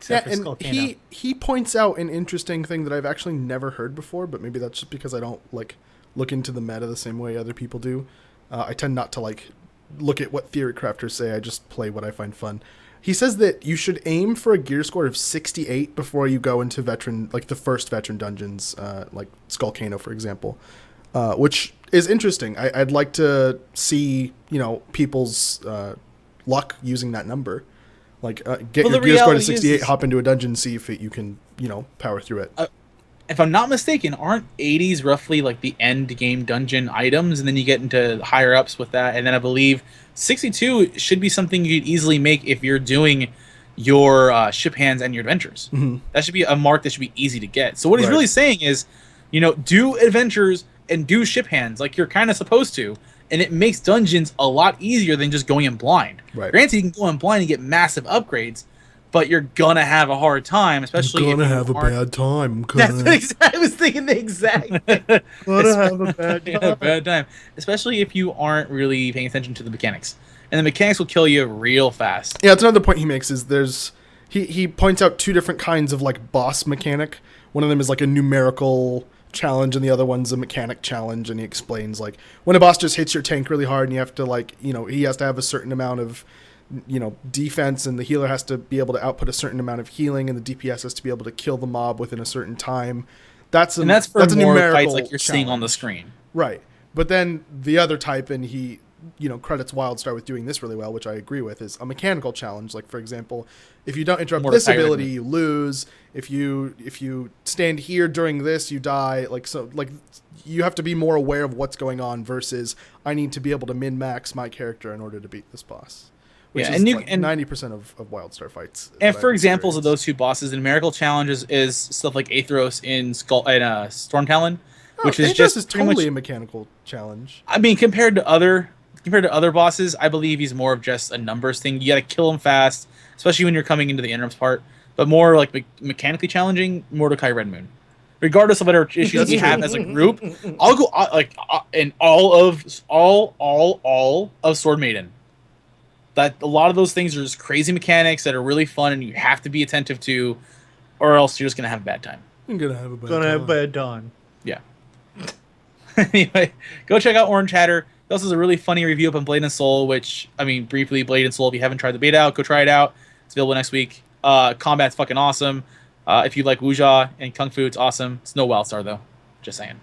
Yeah, and he points out an interesting thing that I've actually never heard before, but maybe that's just because I don't look into the meta the same way other people do. I tend not to look at what theory crafters say. I just play what I find fun. He says that you should aim for a gear score of 68 before you go into the first veteran dungeons, like Skullcano, for example, which is interesting. I'd like to see, people's luck using that number. Get your gear score to 68, hop into a dungeon, see if you can, power through it.
If I'm not mistaken, aren't 80s roughly like the end game dungeon items, and then you get into higher ups with that, and then I believe 62 should be something you could easily make if you're doing your ship hands and your adventures.
Mm-hmm.
That should be a mark that should be easy to get. So what he's really saying is, do adventures and do ship hands like you're kind of supposed to, and it makes dungeons a lot easier than just going in blind.
Right.
Granted, you can go in blind and get massive upgrades, but you're gonna have a hard time, especially
you're gonna have a bad time.
That's what I was thinking the exact thing. Gonna have a bad time.
A bad time, especially if you aren't really paying attention to the mechanics, and the mechanics will kill you real fast.
Yeah, that's another point he makes. Is he points out two different kinds of boss mechanic. One of them is a numerical challenge, and the other one's a mechanic challenge. And he explains when a boss just hits your tank really hard, and you have to he has to have a certain amount of defense, and the healer has to be able to output a certain amount of healing, and the DPS has to be able to kill the mob within a certain time. That's a
more
numerical
fights like you're
challenge.
seeing on the screen.
Right. But then the other type, and he credits WildStar with doing this really well, which I agree with, is a mechanical challenge. For example, if you don't interrupt this ability, you lose. If you stand here during this, you die. You have to be more aware of what's going on versus I need to be able to min-max my character in order to beat this boss. Which is 90% of WildStar fights.
And for examples of those two bosses, the numerical challenges is stuff like Aethros in Storm Talon, which is just
totally a mechanical challenge.
I mean, compared to other bosses, I believe he's more of just a numbers thing. You got to kill him fast, especially when you're coming into the interims part. But more mechanically challenging, Mordecai Red Moon. Regardless of whatever issues we have as a group, I'll go in all of Sword Maiden. That a lot of those things are just crazy mechanics that are really fun, and you have to be attentive to, or else you're just gonna have a bad time.
I'm gonna have a bad time.
Yeah. Anyway, go check out Orange Hatter. He also has a really funny review up on Blade and Soul, which, I mean, briefly, Blade and Soul, if you haven't tried the beta out, go try it out. It's available next week. Combat's fucking awesome. If you like Wuxia and Kung Fu, it's awesome. It's no WildStar, though. Just saying.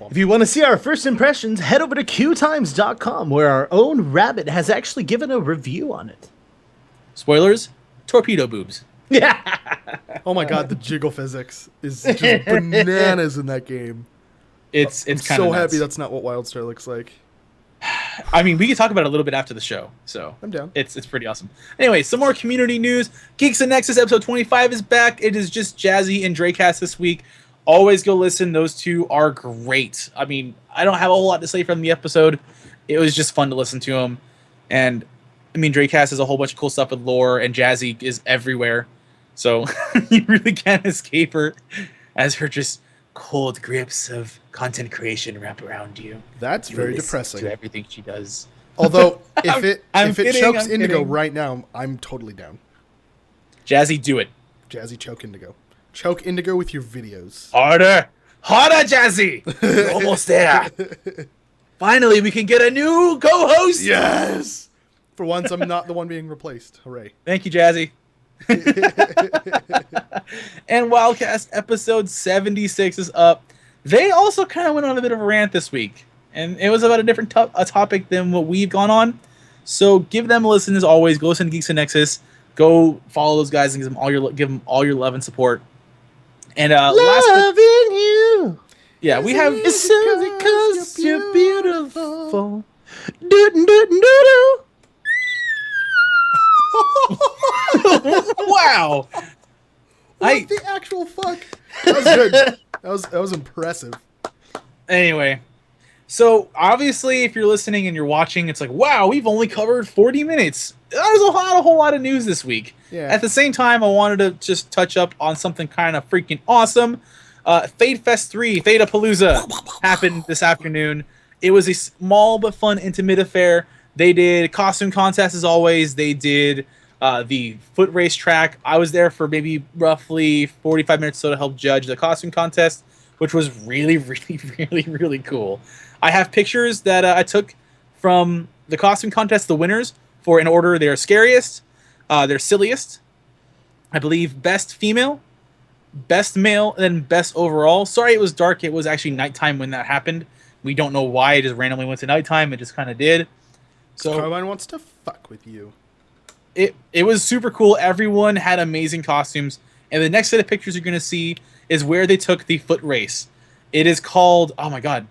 If you want to see our first impressions, head over to qtimes.com, where our own Rabbit has actually given a review on it.
Spoilers, torpedo boobs.
Yeah.
Oh my god, the jiggle physics is just bananas in that game.
It's
I'm
kind of
so happy that's not what WildStar looks like.
I mean, we can talk about it a little bit after the show, so
I'm down.
It's pretty awesome. Anyway, some more community news. Geeks and Nexus episode 25 is back. It is just Jazzy and Dracast this week. Always go listen. Those two are great. I mean, I don't have a whole lot to say from the episode. It was just fun to listen to them. And, I mean, Dracast has a whole bunch of cool stuff with lore, and Jazzy is everywhere. So, you really can't escape her as her just cold grips of content creation wrap around you.
That's very depressing.
To everything she does.
Although if
I'm
it
kidding,
chokes
I'm
Indigo
kidding.
right now, I'm totally down.
Jazzy, do it.
Jazzy, choke Indigo. Choke Indigo with your videos.
Harder, Jazzy. You're almost there. Finally, we can get a new co-host.
Yes. For once, I'm not the one being replaced. Hooray!
Thank you, Jazzy. And Wildcast episode 76 is up. They also kind of went on a bit of a rant this week, and it was about a different a topic than what we've gone on. So give them a listen as always. Go listen to Geeks and Nexus. Go follow those guys and give them all your love and support. And
Loving you.
yeah, we have
It's so because you're beautiful. Do-do-do-do-do.
wow.
What the actual fuck? That was good. That was impressive.
Anyway, so obviously, if you're listening and you're watching, it's like, wow, we've only covered 40 minutes. There's a whole lot of news this week.
Yeah.
At the same time, I wanted to just touch up on something kind of freaking awesome. Fade Fest 3, Fade-a-Palooza, happened this afternoon. It was a small but fun, intimate affair. They did costume contests as always. They did the foot race track. I was there for maybe roughly 45 minutes or so to help judge the costume contest, which was really, really, really, really cool. I have pictures that I took from the costume contest, the winners, for in order they're scariest, they're silliest, I believe best female, best male, and then best overall. Sorry it was dark. It was actually nighttime when that happened. We don't know why. It just randomly went to nighttime. It just kind of did. So
Carmine wants to fuck with you.
It was super cool. Everyone had amazing costumes. And the next set of pictures you're going to see is where they took the foot race. It is called, oh my god,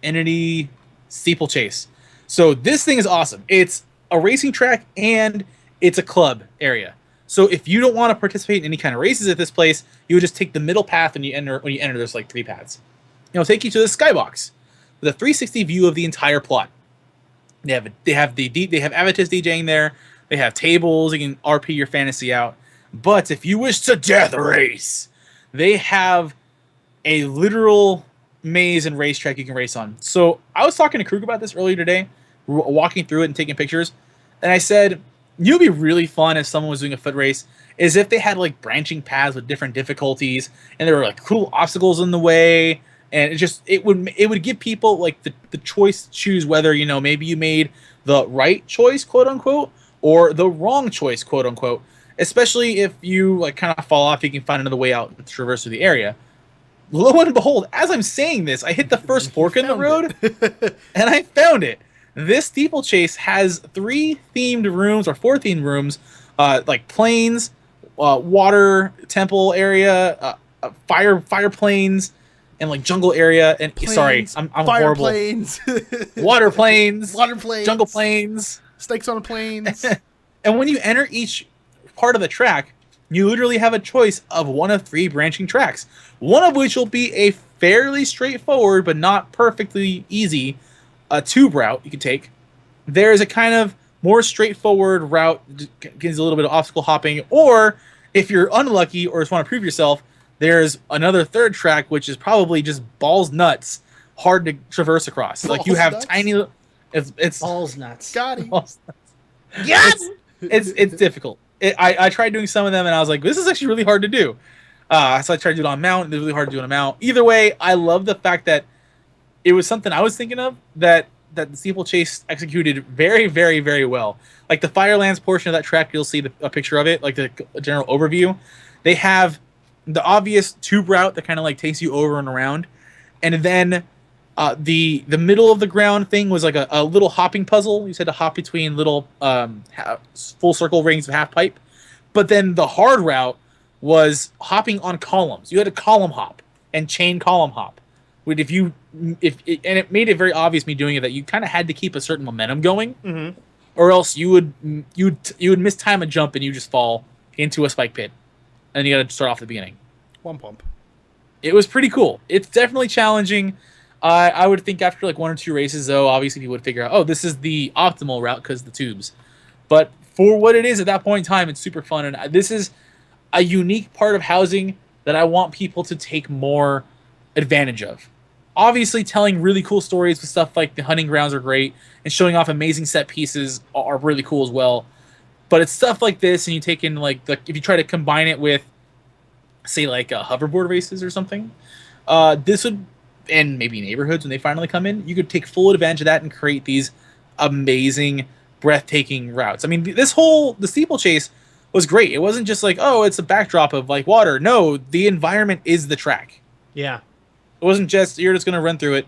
Entity Steeplechase. So this thing is awesome. It's a racing track and it's a club area. So if you don't want to participate in any kind of races at this place, you would just take the middle path and when you enter, there's like 3 paths. It'll take you to the skybox with a 360 view of the entire plot. They have Avitus DJing there. They have tables. You can RP your fantasy out. But if you wish to death race, they have a literal maze and racetrack you can race on. So I was talking to Krug about this earlier today, walking through it and taking pictures, and I said, you know, it'd be really fun if someone was doing a foot race is if they had like branching paths with different difficulties, and there were like cool obstacles in the way, and it would give people like the choice to choose whether, you know, maybe you made the right choice, quote unquote, or the wrong choice, quote unquote. Especially if you like kind of fall off, you can find another way out and traverse through the area. Lo and behold, as I'm saying this, I hit the first fork in the road, and I found it. This steeplechase has 3 themed rooms, or 4 themed rooms, like plains, water temple area, fire plains, and like jungle area. And
Plains,
sorry, I'm
fire
horrible.
plains,
Water plains,
water plains,
jungle plains,
stakes on plains.
And when you enter each part of the track, you literally have a choice of one of 3 branching tracks, one of which will be a fairly straightforward but not perfectly easy tube route you can take. There's a kind of more straightforward route that gives a little bit of obstacle hopping, or if you're unlucky or just want to prove yourself, there's another 3rd track which is probably just balls nuts, hard to traverse across. Like you have
nuts?
tiny, it's
Balls nuts.
Got him.
balls nuts. Yes, it's difficult. I tried doing some of them and I was like, this is actually really hard to do. So I tried to do it on mount. It was really hard to do it on mount. Either way, I love the fact that it was something I was thinking of that the steeplechase executed very, very, very well. Like the Firelands portion of that track, you'll see a picture of it, like the general overview. They have the obvious tube route that kind of like takes you over and around, and then the middle of the ground thing was like a little hopping puzzle. You just had to hop between little full circle rings of half pipe. But then the hard route was hopping on columns. You had to column hop and chain column hop. And it made it very obvious me doing it that you kind of had to keep a certain momentum going, or else you would mistime a jump and you just fall into a spike pit, and you got to start off at the beginning.
One pump.
It was pretty cool. It's definitely challenging. I would think after like 1 or 2 races, though, obviously people would figure out, oh, this is the optimal route because the tubes. But for what it is at that point in time, it's super fun, and this is a unique part of housing that I want people to take more advantage of. obviously telling really cool stories with stuff like the hunting grounds are great, and showing off amazing set pieces are really cool as well. But it's stuff like this, and you take in like if you try to combine it with, say, like hoverboard races or something, this would, and maybe neighborhoods when they finally come in, you could take full advantage of that and create these amazing, breathtaking routes. I mean, the steeplechase was great. It wasn't just like, oh, it's a backdrop of like water. No, the environment is the track.
Yeah.
It wasn't just you're just gonna run through it.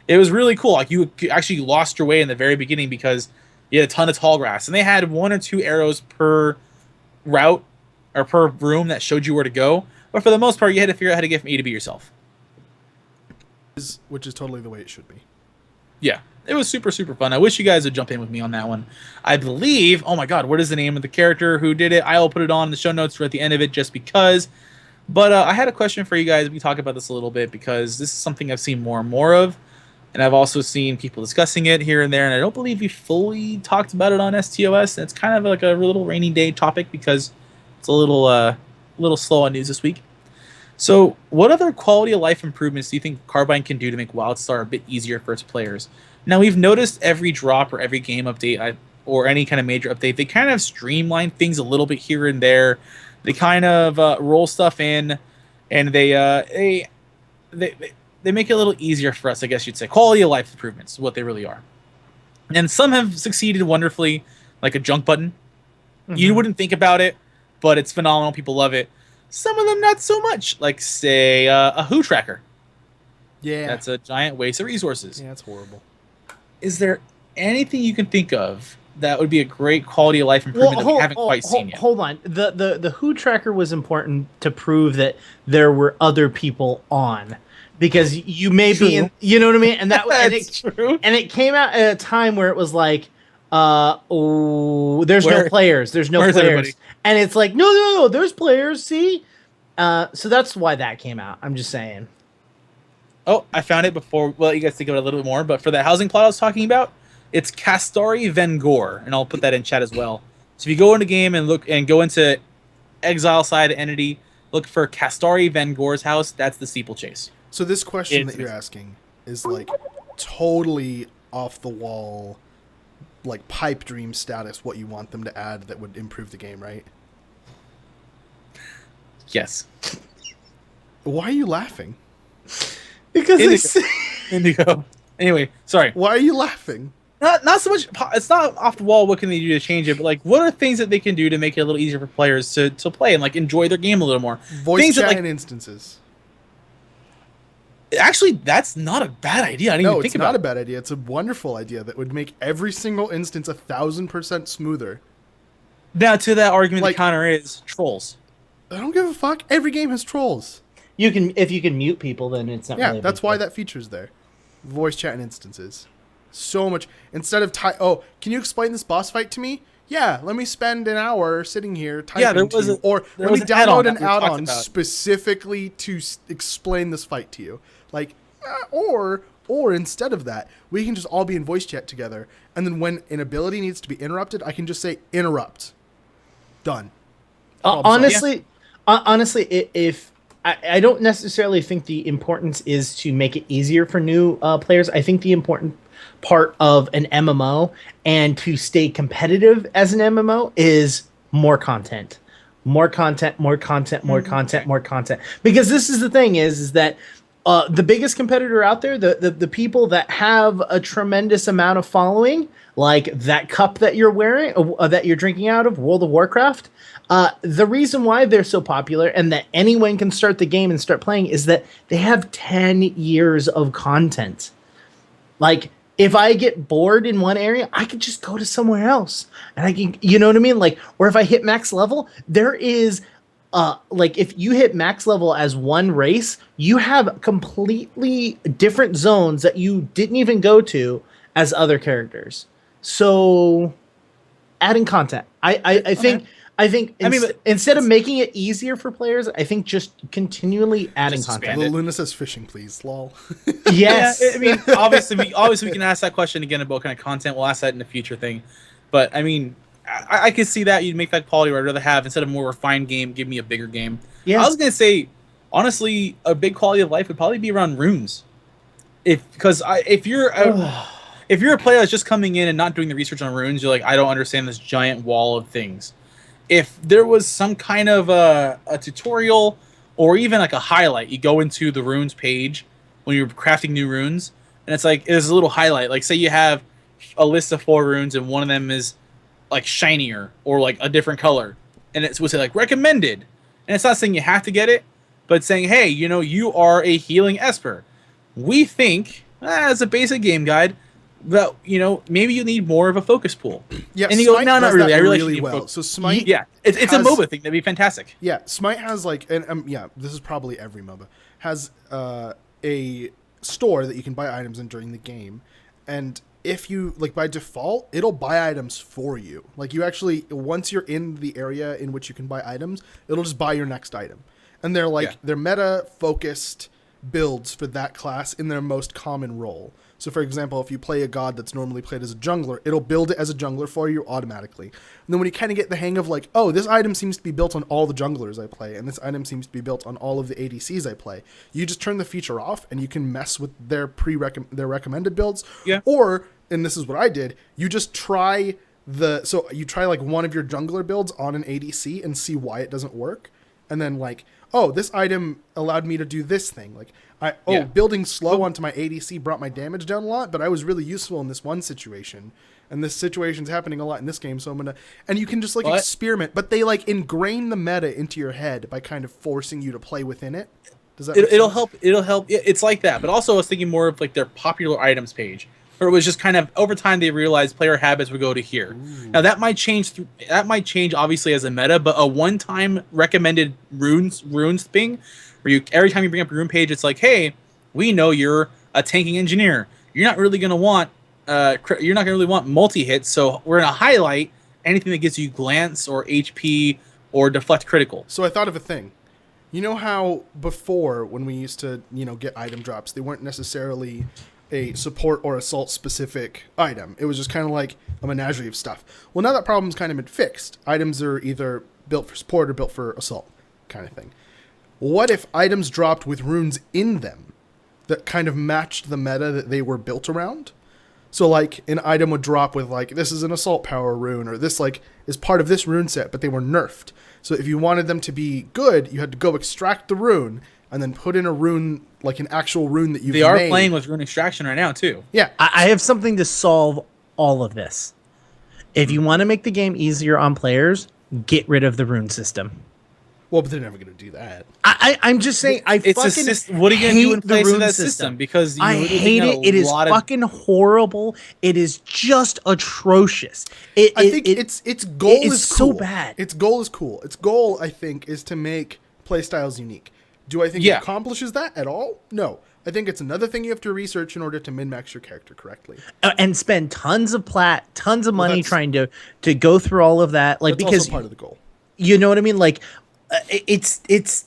It was really cool. Like you actually lost your way in the very beginning because you had a ton of tall grass, and they had 1 or 2 arrows per route or per room that showed you where to go. But for the most part, you had to figure out how to get from A to B yourself.
Which is totally the way it should be.
Yeah, it was super, super fun. I wish you guys would jump in with me on that one. I believe, oh my god, what is the name of the character who did it? I will put it on the show notes or at the end of it just because. But I had a question for you guys. We talk about this a little bit because this is something I've seen more and more of. And I've also seen people discussing it here and there. And I don't believe we fully talked about it on STOS. And it's kind of like a little rainy day topic because it's a little slow on news this week. So, what other quality of life improvements do you think Carbine can do to make WildStar a bit easier for its players? Now, we've noticed every drop or every game update or any kind of major update, they kind of streamline things a little bit here and there. They kind of roll stuff in, and they make it a little easier for us, I guess you'd say. Quality of life improvements is what they really are. And some have succeeded wonderfully, like a junk button. Mm-hmm. You wouldn't think about it, but it's phenomenal. People love it. Some of them not so much, like, say, a Who tracker.
Yeah.
That's a giant waste of resources.
Yeah, it's horrible.
Is there anything you can think of that would be a great quality of life improvement that we haven't quite seen yet?
Hold on. The Who tracker was important to prove that there were other people on. Because you may be in, you know what I mean? And
that's true.
And it came out at a time where it was like, there's no players. There's no players. Everybody? And it's like, no, there's players, see? So that's why that came out. I'm just saying.
Oh, I found it before. Well, you guys think about it a little bit more. But for the housing plot I was talking about, it's Castari Vengor. And I'll put that in chat as well. So if you go into game and look and go into exile side entity, look for Castari Vengor's house. That's the steeplechase.
So this question that you're asking is like totally off the wall, like pipe dream status, what you want them to add that would improve the game, right?
Yes.
Why are you laughing?
Because
Indigo. Anyway, sorry.
Why are you laughing?
Not so much. It's not off the wall. What can they do to change it? But like, what are things that they can do to make it a little easier for players to play and like enjoy their game a little more?
Voice
things
chat
that, like,
and instances.
Actually, that's not a bad idea. I didn't even think about it.
No, it's not a bad idea. It's a wonderful idea that would make every single instance 1,000% smoother.
Now, to that argument,
like,
the counter is trolls.
I don't give a fuck. Every game has trolls.
If you can mute people, then it's not.
Yeah,
really
that's why that feature's there. Voice chat and instances. So much instead of can you explain this boss fight to me? Yeah, let me spend an hour sitting here typing. Yeah, let me download an add-on specifically to explain this fight to you. Like, or instead of that, we can just all be in voice chat together, and then when an ability needs to be interrupted, I can just say interrupt. Done.
Honestly, if I don't necessarily think the importance is to make it easier for new players. I think the important part of an MMO and to stay competitive as an MMO is more content. More content. Because this is the thing is that the biggest competitor out there, the people that have a tremendous amount of following, like that cup that you're wearing, that you're drinking out of, World of Warcraft, the reason why they're so popular and that anyone can start the game and start playing is that they have 10 years of content. Like, if I get bored in one area, I could just go to somewhere else. And I can, you know what I mean? Like, or if I hit max level, there is, like, if you hit max level as one race, you have completely different zones that you didn't even go to as other characters. So, adding content. I think instead of making it easier for players, I think just continually adding content.
Little Luna says fishing, please. Lol.
Yes.
Yeah, I mean, obviously we can ask that question again about kind of content. We'll ask that in the future thing. But I mean, I could see that you'd make that quality where I'd rather have, instead of a more refined game, give me a bigger game. Yeah. I was gonna say, honestly, a big quality of life would probably be around runes. if you're a player that's just coming in and not doing the research on runes, you're like, I don't understand this giant wall of things. If there was some kind of a tutorial or even like a highlight, you go into the runes page when you're crafting new runes, and it's like there's a little highlight. Like say you have a list of 4 runes and one of them is like shinier or like a different color, and it would say like recommended, and it's not saying you have to get it, but it's saying, hey, you are a healing Esper. We think as a basic game guide that maybe you need more of a focus pool.
Yeah,
and you go, no, not really. I
really well. So Smite,
it's a MOBA thing. That'd be fantastic.
Yeah, Smite has like, and this is probably every MOBA has a store that you can buy items in during the game, and if you like by default, it'll buy items for you. Like you actually, once you're in the area in which you can buy items, it'll just buy your next item, and they're like they're meta focused builds for that class in their most common role. So for example, if you play a god that's normally played as a jungler, it'll build it as a jungler for you automatically. And then when you kind of get the hang of like, oh, this item seems to be built on all the junglers I play, and this item seems to be built on all of the ADCs I play, you just turn the feature off and you can mess with their their recommended builds.
Yeah.
Or, and this is what I did, you just try so you try like one of your jungler builds on an ADC and see why it doesn't work. And then like, oh, this item allowed me to do this thing. Like, building slow onto my ADC brought my damage down a lot, but I was really useful in this one situation. And this situation's happening a lot in this game, so I'm going to... And you can just, like, experiment. But they, like, ingrain the meta into your head by kind of forcing you to play within it. Does that
It'll help. It's like that. But also I was thinking more of, like, their popular items page. Or it was just kind of, over time, they realized player habits would go to here. Ooh. Now, that might change, obviously, as a meta, but a one-time recommended runes thing, where every time you bring up a rune page, it's like, hey, we know you're a tanking engineer. You're not really going to want multi-hits, so we're going to highlight anything that gives you glance or HP or deflect critical.
So I thought of a thing. You know how before, when we used to, get item drops, they weren't necessarily a support or assault specific item. It was just kind of like a menagerie of stuff. Well, now that problem's kind of been fixed. Items are either built for support or built for assault kind of thing. What if items dropped with runes in them that kind of matched the meta that they were built around? So like an item would drop with like, this is an assault power rune, or this like is part of this rune set, but they were nerfed. So if you wanted them to be good, you had to go extract the rune and then put in a rune, like an actual rune that you've made.
They are playing with rune extraction right now, too.
Yeah.
I have something to solve all of this. If you want to make the game easier on players, get rid of the rune system.
Well, but they're never going to do that.
I'm just saying, what are you going to do in place of that system?
Because
I hate it. It is fucking horrible. It is just atrocious.
I think its goal is cool.
So bad.
Its goal is cool. Its goal, I think, is to make playstyles unique. Do I think it accomplishes that at all? No. I think it's another thing you have to research in order to min-max your character correctly.
And spend tons of money trying to go through all of that. Like,
that's
because
also part of the goal.
You know what I mean? Like, it's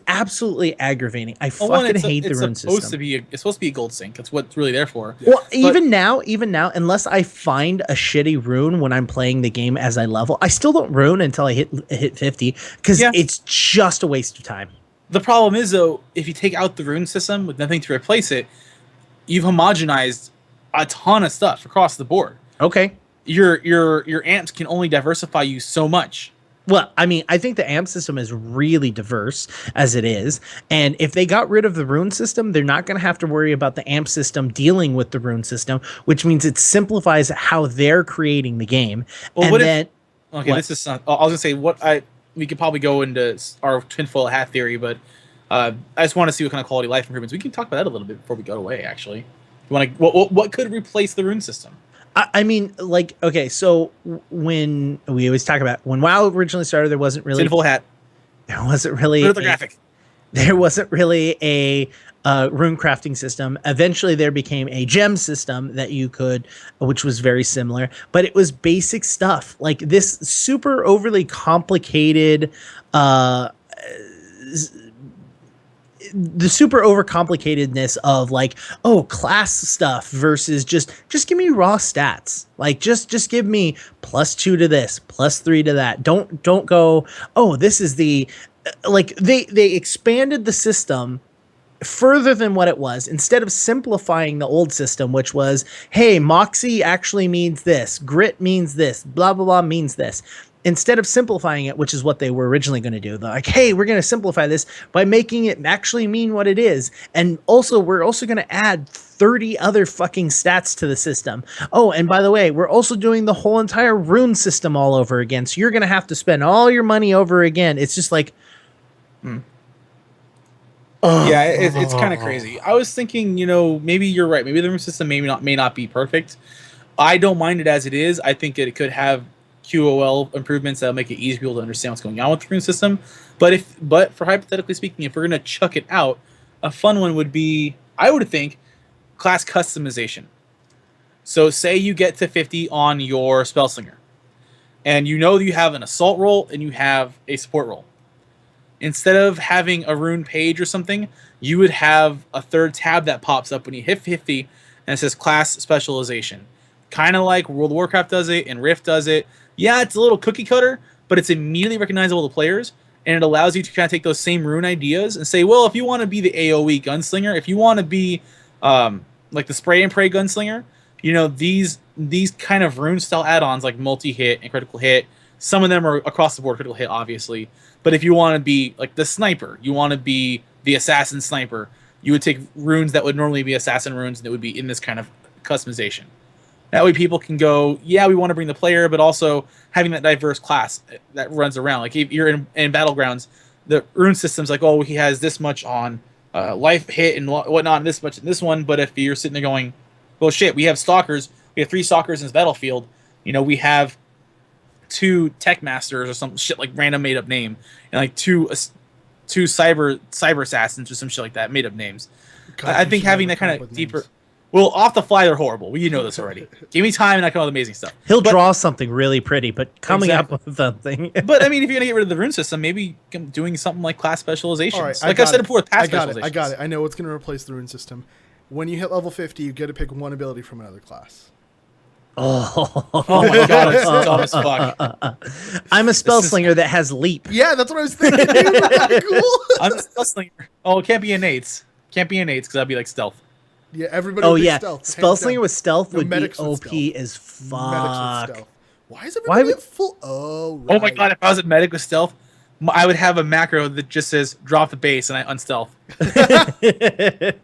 absolutely aggravating. I fucking hate the rune system.
It's supposed to be a gold sync. That's what it's really there for.
Well, even now, unless I find a shitty rune when I'm playing the game as I level, I still don't rune until I hit 50 because it's just a waste of time.
The problem is, though, if you take out the rune system with nothing to replace it, you've homogenized a ton of stuff across the board.
Okay.
Your amps can only diversify you so much.
Well, I mean, I think the amp system is really diverse as it is. And if they got rid of the rune system, they're not going to have to worry about the amp system dealing with the rune system, which means it simplifies how they're creating the game.
Well, this is not, I was going to say, we could probably go into our tinfoil hat theory, but I just want to see what kind of quality of life improvements. We can talk about that a little bit before we go away, actually. You want to, what could replace the rune system?
I mean, like, okay, so when we always talk about when WoW originally started, there wasn't really
tinfoil hat.
There wasn't really There wasn't really a rune crafting system. Eventually, there became a gem system that you could, which was very similar, but it was basic stuff like this super overly complicated. The super overcomplicatedness of like, oh, class stuff versus just give me raw stats. Like just give me +2 to this, +3 to that. Don't go, oh, this is the like they expanded the system further than what it was. Instead of simplifying the old system, which was, hey, Moxie actually means this, Grit means this, blah, blah, blah means this. Instead of simplifying it, which is what they were originally going to do, they're like, hey, we're going to simplify this by making it actually mean what it is. And also, we're also going to add 30 other fucking stats to the system. Oh, and by the way, we're also doing the whole entire rune system all over again. So you're going to have to spend all your money over again. It's just like,
Yeah, it's kind of crazy. I was thinking, maybe you're right. Maybe the rune system may not be perfect. I don't mind it as it is. I think it could have QOL improvements that'll make it easier for people to understand what's going on with the rune system. But for hypothetically speaking, if we're gonna chuck it out, a fun one would be, I would think, class customization. So say you get to 50 on your spell slinger, and you have an assault roll and you have a support roll. Instead of having a rune page or something, you would have a third tab that pops up when you hit 50 and it says class specialization. Kind of like World of Warcraft does it and Rift does it. Yeah, it's a little cookie cutter, but it's immediately recognizable to players, and it allows you to kind of take those same rune ideas and say, well, if you want to be the AoE gunslinger, if you want to be like the spray and pray gunslinger, these kind of rune style add-ons like multi-hit and critical hit, some of them are across the board critical hit, obviously. But if you want to be like the sniper, you want to be the assassin sniper, you would take runes that would normally be assassin runes and it would be in this kind of customization. That way people can go, yeah, we want to bring the player, but also having that diverse class that runs around. Like if you're in Battlegrounds, the rune system's like, oh, he has this much on life hit and whatnot, and this much in this one. But if you're sitting there going, well, shit, we have stalkers. We have 3 stalkers in this battlefield. We have 2 tech masters or some shit like random made up name, and like two cyber assassins or some shit like that, made up names.
God,
I think having that kind of deeper. Well, off the fly, they're horrible. Well, you know this already. Give me time and I come up with amazing stuff.
He'll draw something really pretty, but coming up with something.
But I mean, if you're gonna get rid of the rune system, maybe doing something like class specializations.
All right,
like I said before, with path specializations.
I got it. I know what's gonna replace the rune system. When you hit level 50, you get to pick one ability from another class.
Oh
my god, it's dumb as fuck.
I'm a spell slinger that has leap.
Yeah, that's what I was thinking. Cool.
I'm a spell slinger. Oh, it can't be innates. Can't be innates because that'd be like stealth.
Yeah, everybody. Oh yeah,
stealth. Spell slinger with stealth would be OP as fuck.
Why is everybody at full? Oh, right.
Oh my god! If I was a medic with stealth, I would have a macro that just says drop the base and I unstealth. Anyway,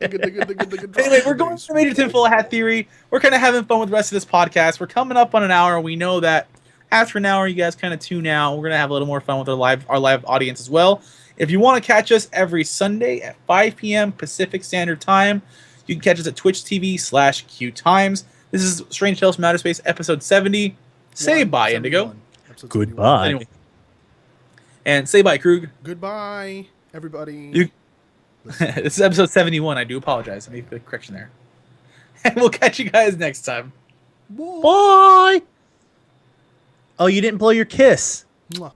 we're going for Major Tinfoil Hat Theory. We're kind of having fun with the rest of this podcast. We're coming up on an hour. We know that after an hour, you guys kind of tune out. We're gonna have a little more fun with our live audience as well. If you want to catch us every Sunday at 5 p.m. Pacific Standard Time, you can catch us at twitch.tv/Q Times. This is Strange Tales from Outer Space, episode 70. Say bye, Indigo.
Goodbye.
Anyway. And say bye, Krug.
Goodbye, everybody.
This is episode 71. I do apologize. I made the correction there. And we'll catch you guys next time.
Bye. Oh, you didn't blow your kiss.
Mwah.